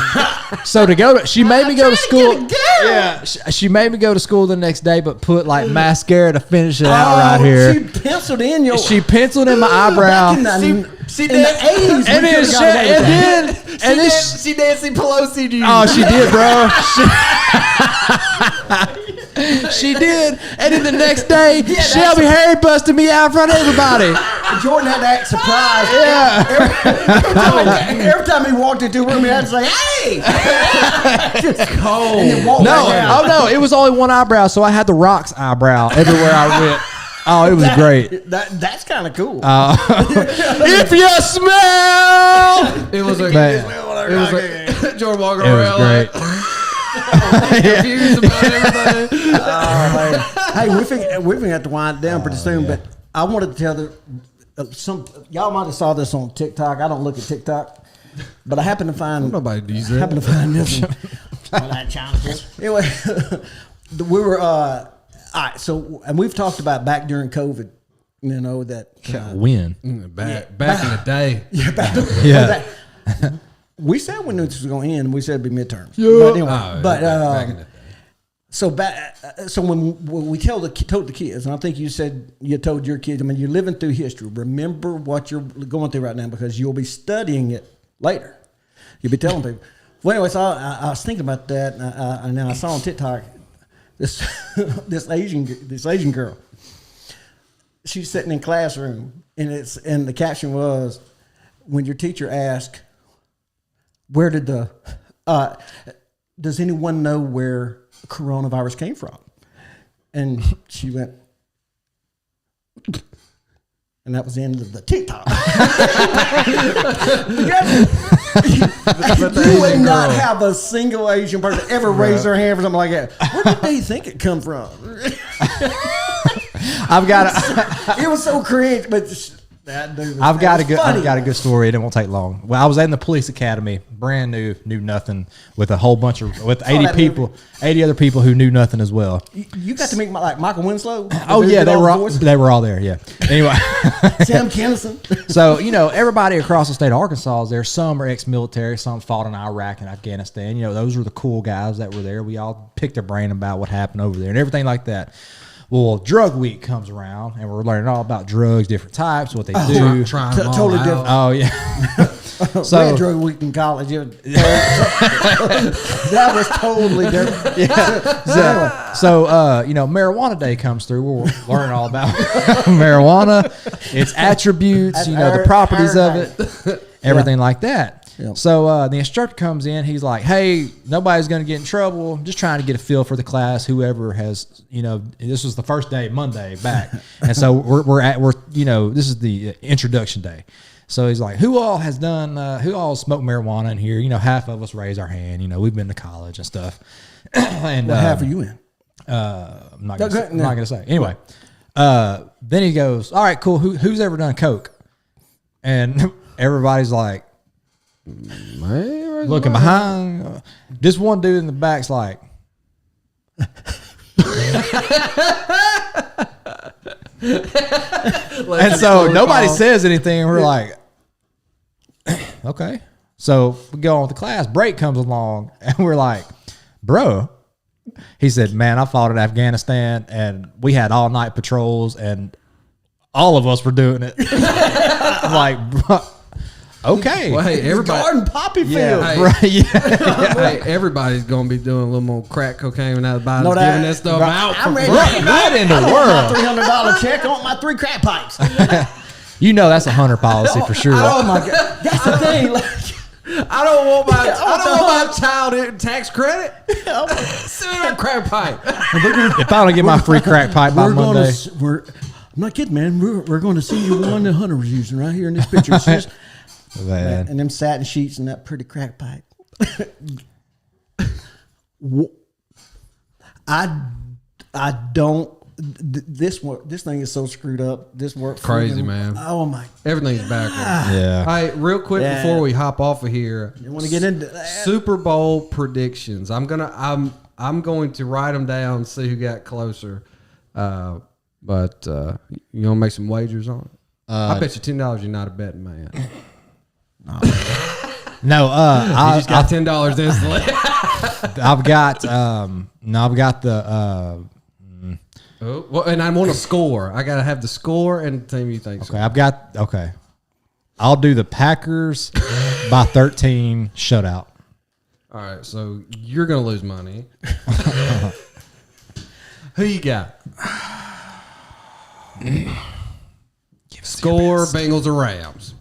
So she made me go to school. Yeah, she made me go to school the next day, but put like mascara to finish it out right here. She penciled in your. She penciled in my eyebrow. Back in the, She in did. the 80s, And we then, could've got away with that. and then She Nancy Pelosi. You. oh, she did, bro. She did. And then the next day, Shelby Harry busted me out in front of everybody. Jordan had to act surprised. Yeah. Every time he walked into a room, he had to say, "Hey!" Just cold. And then walk No, back out. oh no, it was only one eyebrow, so I had the Rock's eyebrow everywhere I went. Oh, it was great. That's kind of cool. If you smell, It was a. man, It was a. Jordan walking it was around great. like confused about everything. Hey, we finna have to wind down pretty soon, but I wanted to tell some y'all might have saw this on TikTok. I don't look at TikTok, but I happened to find Nobody does I happened that. to find this one. Anyway, we were all right. So, and we've talked about back during COVID. You know that Win. Back in the day. Yeah. we said when this was going to end. We said it'd be midterms. Yeah. But anyway, Oh, but back in the day. so when we told the kids, and I think you said you told your kids, I mean, you're living through history. Remember what you're going through right now because you'll be studying it later. You'll be telling people. Well, anyway, so I was thinking about that, and then I saw on TikTok this this Asian girl. She's sitting in classroom, and the caption was, when your teacher asked, "Where did does anyone know where coronavirus came from?" And she went, and that was the end of the TikTok. You would not have a single Asian person ever raise their hand for something like that. Where did they think it come from? I've got It was so cringe, but that dude was, I've got a funny. good story. It won't take long. Well, I was in the police academy, brand new, knew nothing, with a whole bunch of 80 that people, 80 other people who knew nothing as well. You got to meet like Michael Winslow. Oh yeah, they were they were all there. Yeah. Anyway, Sam Kinison. so everybody across the state of Arkansas is there. Some are ex-military, some fought in Iraq and Afghanistan. Those were the cool guys that were there. We all picked their brain about what happened over there and everything like that. Well, drug week comes around, and we're learning all about drugs, different types, what they do. Trying them all Totally out. different. Oh yeah. We had drug week in college. That was totally different. So marijuana day comes through. We're learning all about marijuana, its attributes, the properties of it, everything like that. Yeah. So the instructor comes in. He's like, "Hey, nobody's going to get in trouble. I'm just trying to get a feel for the class. Whoever has, this was the first day, Monday back, and so we're this is the introduction day." So he's like, "Who all has done? Who all smoked marijuana in here? Half of us raise our hand. We've been to college and stuff." And What half are you in? I'm not gonna say. Anyway, then he goes, "All right, cool. Who's ever done coke?" And everybody's like, looking behind. This one dude in the back's like, And so nobody says anything. And we're like, okay. So we go on with the class. Break comes along, and we're like, bro. He said, man, I fought in Afghanistan, and we had all night patrols, and all of us were doing it. I'm like, bro, okay. Well, hey, everybody. Garden poppy field. Yeah, hey, Right, yeah. hey, everybody's gonna be doing a little more crack cocaine now that Biden's No, giving that stuff right. out. I'm For ready. free. What in the world? $300 check. I want my 3 crack pipes. You know that's a Hunter policy for sure. Oh my God, that's the thing. Like, I don't want my child tax creded. Send me that crack pipe. If I don't get my free crack pipe by Monday, I'm not kidding, man. We're going to see you one that Hunter was using right here in this picture. It's just, man. and them satin sheets and that pretty crack pipe. I don't. This thing is so screwed up. This work Crazy, man. Oh my! Everything's backwards. Yeah. All right, real quick before we hop off of here, You want to get into that? Super Bowl predictions. I'm going to write them down and see who got closer. But you gonna make some wagers on it? I bet you $10 you're not a betting man. No, You just got $10 instantly. I've got I've got the Oh, well, and I want a score. I gotta have the score and the team you think. okay. I'll do the Packers by 13 shutout. All right, so you're gonna lose money. Who you got? Score Bengals or Rams?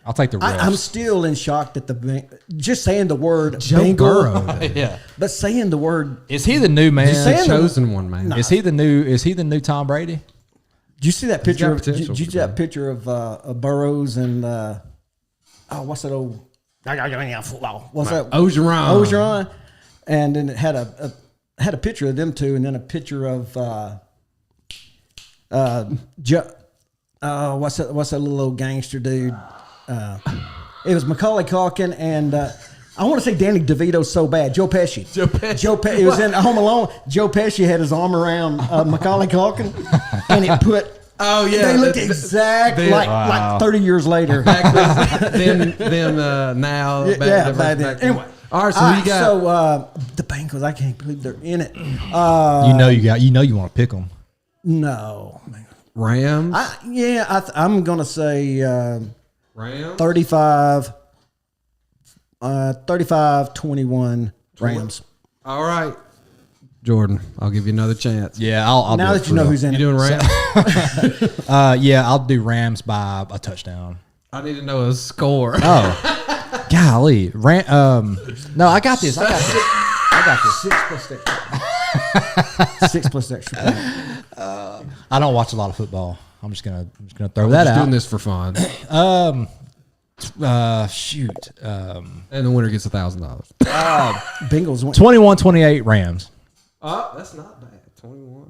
I'll take the Rams. I'm still in shock that just saying the word Joe Bengal, Burrow. Yeah. but saying the word. Is he the new man? saying- The chosen one, man. Is he the new Tom Brady? Did you see that picture? got Of, potential did you for see that that. picture of Burrows and what's that old? What's that? Ogeron. Ogeron, and then it had a picture of them two, and then a picture of what's that little old gangster dude? It was Macaulay Culkin and I want to say Danny DeVito so bad. Joe Pesci. It was in Home Alone. Joe Pesci had his arm around Macaulay Culkin, and it put. Oh yeah, They looked exactly like 30 years later. them now. Yeah, back then. Anyway, all right, so who you got? So the Bengals, I can't believe they're in it. You want to pick them. No, Rams. I'm gonna say Rams. 35-21 Rams. All right, Jordan. I'll give you another chance. Yeah, I'll Now do it that for you know real. who's in You it. doing Rams? Yeah, I'll do Rams by a touchdown. I need to know a score. Oh, golly, no, I got this. I got this. 6 plus extra point. I don't watch a lot of football. I'm just gonna throw that Just out. doing this for fun, Shoot. and the winner gets $1,000. Bengals went. 21-28 Rams. Oh, that's not bad. 21-28.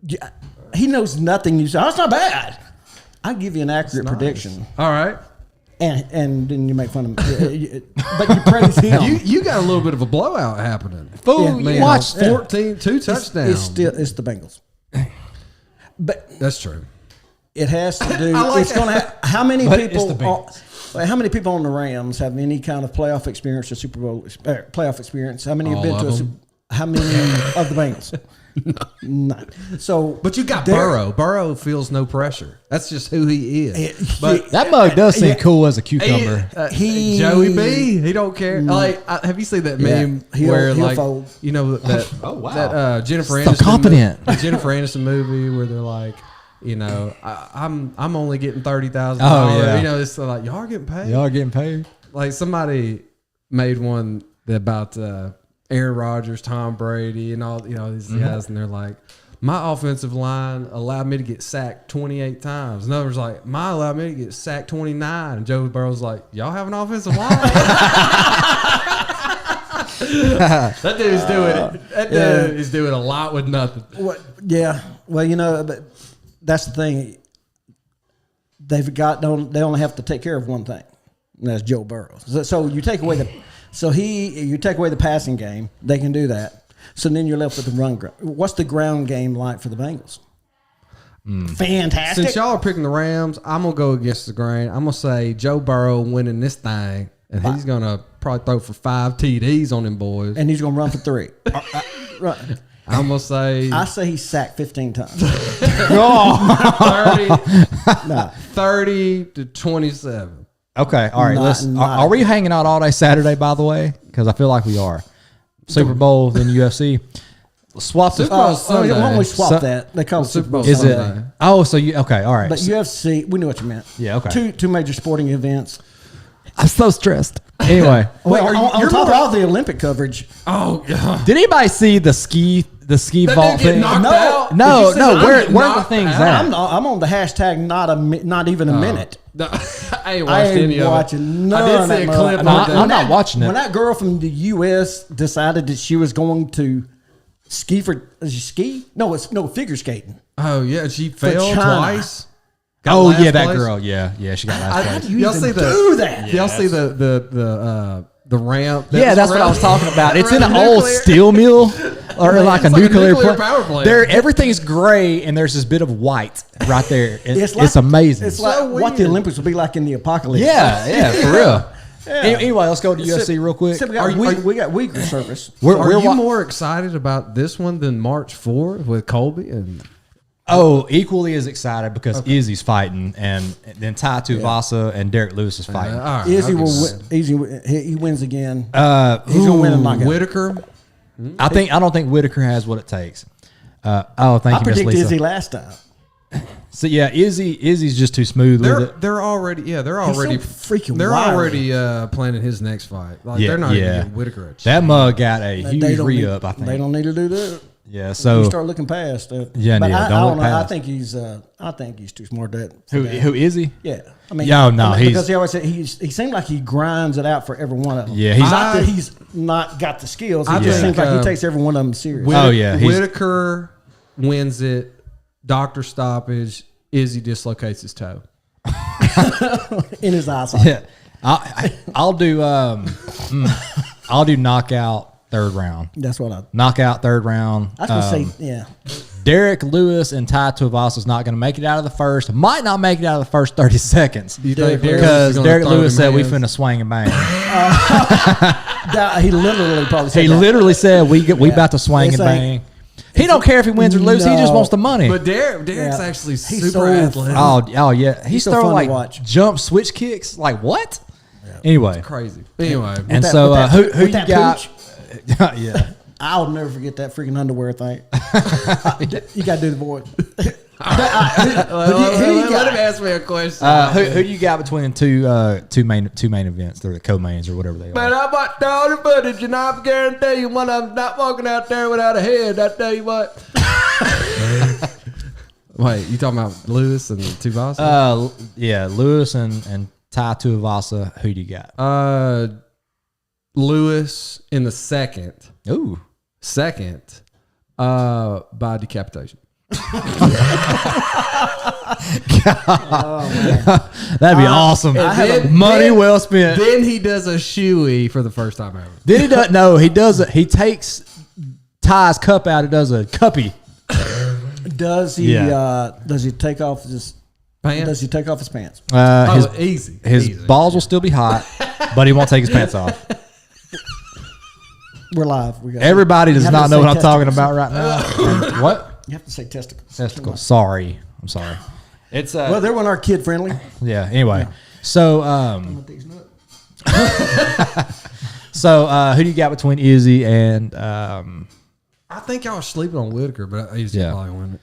Yeah, he knows nothing. You say, oh, that's not bad. I'll give you an accurate prediction, All right. and then you make fun of me. But you praise him. You got a little bit of a blowout happening. Fool, Yeah, you man. watched 14, 2 It's touchdowns. it's the Bengals. But That's true. it has to do. I like It's going to. How many But it's people? the Bengals. How many people on the Rams have any kind of playoff experience or Super Bowl playoff experience? How many have All been of to a them. Super? How many of the Bengals? None. So, But you got there- Burrow. Burrow feels no pressure. That's just who he is. But That mug does seem Yeah. cool as a cucumber. He- Joey B, he don't care. Like, have you seen that Yeah. meme He'll where like fold. you know that wow. that Jennifer So Aniston confident. the Jennifer Aniston movie where they're like, you know, I'm only getting $30,000. Oh, yeah. You know, it's like y'all are getting paid. Y'all are getting paid. Like somebody made one about Aaron Rodgers, Tom Brady, and all these guys, and they're like, my offensive line allowed me to get sacked 28 times. And others like, mine allowed me to get sacked 29. And Joe Burrow's like, y'all have an offensive line? That dude's doing it. That dude is doing a lot with nothing. What? Yeah. Well, but that's the thing. They only have to take care of one thing, and that's Joe Burrow. So you take away the passing game. They can do that. So then you're left with the run. What's the ground game like for the Bengals? fantastic. Since y'all are picking the Rams, I'm gonna go against the grain. I'm gonna say Joe Burrow winning this thing, and he's gonna probably throw for 5 TDs on them boys. And he's going to run for 3. Right. I'm gonna say I say he's sacked 15 times. 30 to 27. Okay, all right. Are we hanging out all day Saturday? By the way, because I feel like we are. Super Bowl, then UFC. Swap the. Bowl Sunday. Why don't we swap that? They call it Super Bowl Is Sunday. it? Oh, so you okay? All right. But UFC, we knew what you meant. Yeah, okay. Two major sporting events. I'm so stressed. Anyway, Well, on top of all the Olympic coverage. Oh, God. did anybody see the ski vault thing? No, no. Where are the things at? I'm on the hashtag not even a minute. No, I ain't watched any of it. watching none I did of see that. a clip. I'm not watching it. When that girl from the U.S. decided that she was going to ski No, figure skating. Oh yeah, she failed China. twice. Got Oh last yeah, that place. girl. Yeah, she got last place. You Y'all even see the do that? Y'all see the ramp? Yeah, that's what I was talking about. It's in an Around old nuclear- steel mill or like a It's like a nuclear nuclear power plant. There, everything's gray and there's this bit of white right there. It's amazing. It's like what the Olympics would be like in the apocalypse. yeah, for real. Anyway, let's go to UFC real quick. So we got weaker service. Are you more excited about this one than March 4th with Colby and? Equally as excited because Izzy's fighting, and then Tai Tuivasa and Derek Lewis is fighting. All right, Izzy I'll will give you win. He wins again. He's gonna win a knockout. Whitaker. I don't think Whitaker has what it takes. Thank I you, Miss predicted Lisa. Izzy last time. So yeah, Izzy's just too smooth with it. They're already freaking they're wiry. already planning his next fight. Like Yeah, they're not yeah. even getting Whitaker a chance. That mug got a They huge don't re-up, need- I think. They don't need to do that. Yeah, You so start looking past it. Yeah, but yeah, I don't don't look know. past. I think he's too smart. who is he? Yeah, I mean, Yeah, no, he's- because he always said he seemed like he grinds it out for every one of them. Yeah, not that he's not got the skills. He I just think, seems like he takes every one of them serious. Oh, yeah, he's- Whitaker wins it. Doctor stoppage. Izzy dislocates his toe. In his eyes. Yeah, I'll do I'll do knockout third round. That's what I. Knockout third round. I was gonna say, yeah. Derek Lewis and Tai Tuivasa is not going to make it out of the first. Might not make it out of the first 30 seconds. You think Because Lewis is Derek gonna throw Lewis them said we hands? finna swing and bang. He literally probably said He that. literally said we about to swing It's and like- bang. He don't care if he wins or loses. He just No. wants the money. But Derek's Yeah. actually He's super so athletic. Oh yeah, he's so throwing fun to like watch. jump switch kicks. Like what? Anyway, Crazy. Anyway, and that- so with that- who with you that got? Yeah. I'll never forget that freaking underwear thing. You got to do the voice. let him ask me a question. Who do you got between two main events? Or the co-mains or whatever they Man, are. I watched all the footage, and I guarantee you one of them's not walking out there without a head. I tell you what. Wait, you talking about Lewis and Tuivasa? Yeah, Lewis and Tai Tuivasa. Who do you got? Lewis in the second. Ooh. Second, by decapitation. That'd be awesome. Money well spent. Then he does a shoey for the first time ever. Then he does no. He does it. He takes Ty's cup out. It does a cuppy. Does he? Yeah. Does he take off his? Pants? Does he take off his pants? Easy. His Easy. balls will still be hot, but he won't take his pants off. We're live. We got Everybody You does have not to know say what I'm talking testicles. about right now. And what? You have to say testicles. Testicles. Sorry. I'm sorry. It's Well, they weren't our kid friendly. yeah. Anyway, so so who do you got between Izzy and I think y'all are sleeping on Whitaker, but Izzy Yeah. probably win it.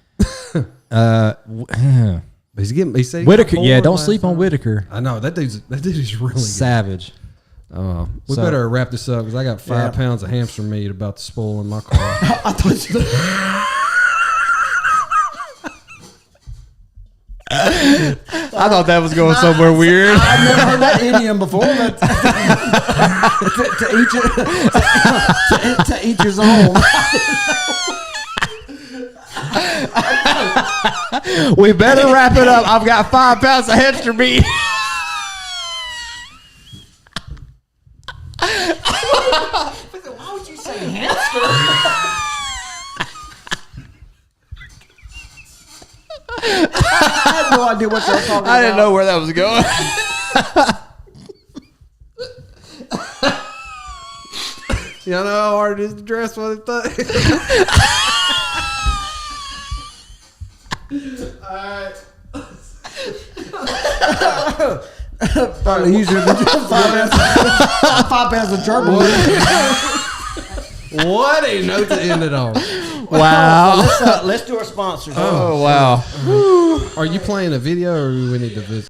He's getting. He said he got Whitaker? Yeah, bored don't last sleep on time. Whitaker. I know that dude is really good. Savage. We So- better wrap this up because I got 5 pounds of hamster meat about to spoil in my car. I thought you. I thought that was going somewhere weird. I've never heard that idiom before. But to each his own. We better wrap it up. I've got 5 pounds of hamster meat. Why would you say hamster? I had no idea what y'all talking about. I didn't know where that was going. You know how hard it is to dress for the thing? Alright. Probably easier than just 5 pounds of gerbil. What a note to end it on. Wow. Let's do our sponsors. Oh, wow. Are you playing a video or do we need to visit?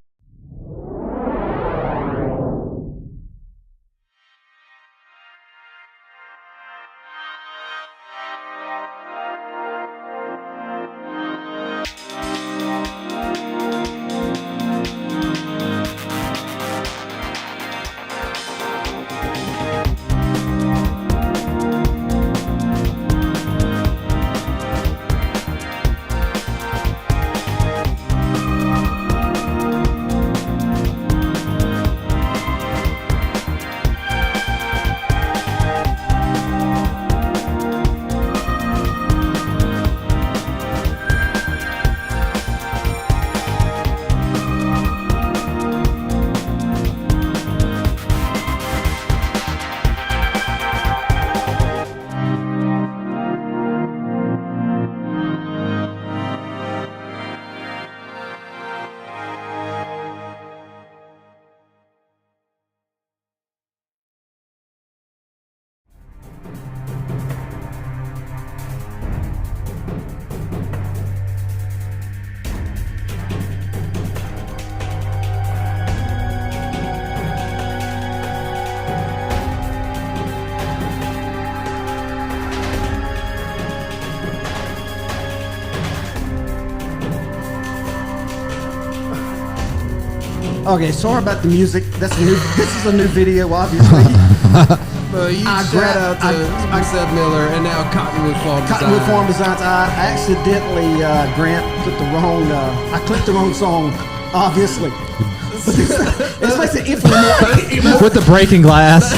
Okay, sorry about the music. This is a new video, obviously. Huge shout out to Seth Miller and now Cottonwood Farm Design. Cottonwood Farm Designs. I accidentally, Grant, put the wrong. I clicked the wrong song. Obviously, it makes it infinitely With the breaking glass.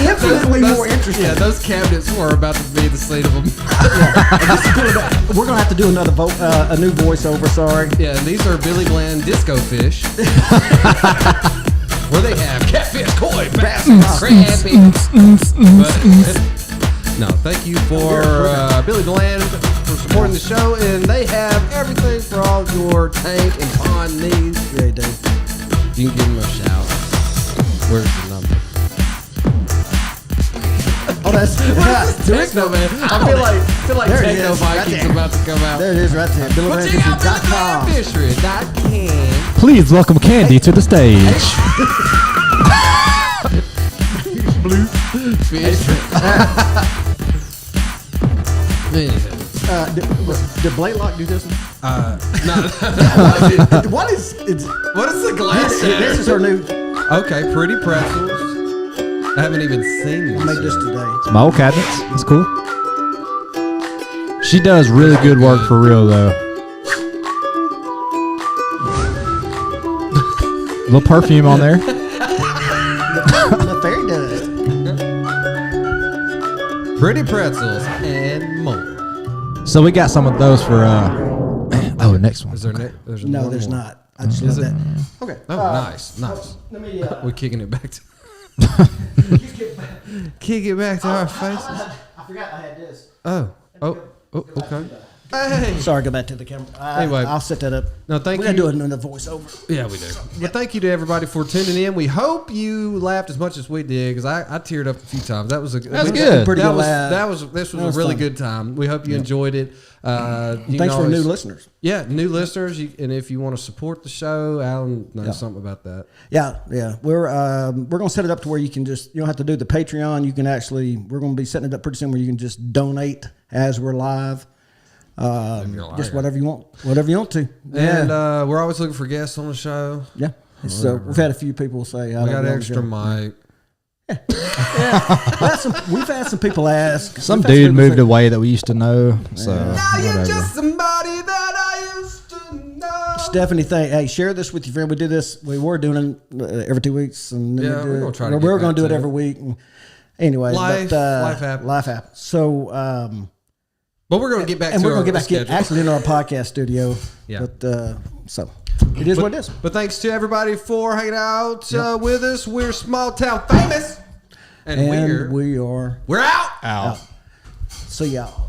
more interesting. Yeah, those cabinets were about to be the slate of them. We're gonna have to do another a new voiceover. Sorry. Yeah, and these are Billy Bland disco fish. Where they have catfish, koi, bass, crabby. No, thank you for Billy Bland for supporting the show, and they have everything for all your tank and pond needs. Yeah, they do. You can give them a shout. Where's the number? Oh, that's Techno, man. I feel like There it Techno is, right Vikings there. about to come out. There it is, right there. But check out BillyBlandFishery.com. BillyBlandFishery.com. Please welcome Candy to the stage. Blue fish. Did Blaylock do this one? No. What is it's? What is the glass This shatter? is her new. Okay, Pretty Pretzels. I haven't even seen I this. made this today. My old cabinets. It's cool. She does really good work for real, though. A little perfume on there. The fairy dust. Pretty Pretzels and more. So we got some of those for. Oh, next one. Is there there's No, one there's more. not. I just Is love it? that. Okay. Oh, nice. Let me. We're kicking it back to. Kick it back to our faces. I forgot I had this. Oh, okay. Hey. Sorry, go back to the camera. Anyway. I'll set that up. No, thank We're you. gonna do another voiceover. Yeah, we do. But thank you to everybody for tuning in. We hope you laughed as much as we did because I teared up a few times. That was good. Pretty That good was laugh. this was That was a really fun. good time. We hope you enjoyed it. Thanks for new listeners. Yeah, new listeners. And if you want to support the show, Alan knows something about that. Yeah. We're gonna set it up to where you can you don't have to do the Patreon. You can actually we're gonna be setting it up pretty soon where you can just donate as we're live. Just whatever you want to. And we're always looking for guests on the show. Yeah. So we've had a few people say We got extra mic. We've had some people ask. Some We've had dude people moved say, away that we used to know. So Now you're whatever. just somebody that I used to know. Stephanie, hey, share this with your friend. We do this. We were doing it every 2 weeks, and then Yeah, we we're do gonna it. try to We're get going to do back it to every it. week. And anyway, Life happens. Life happens. So, But we're going to get back and to we're our going to get back schedule. actually in our podcast studio. Yeah. But so It is what it is. But thanks to everybody for hanging out with us. We're small town famous, and And we are we're out. Out. See y'all.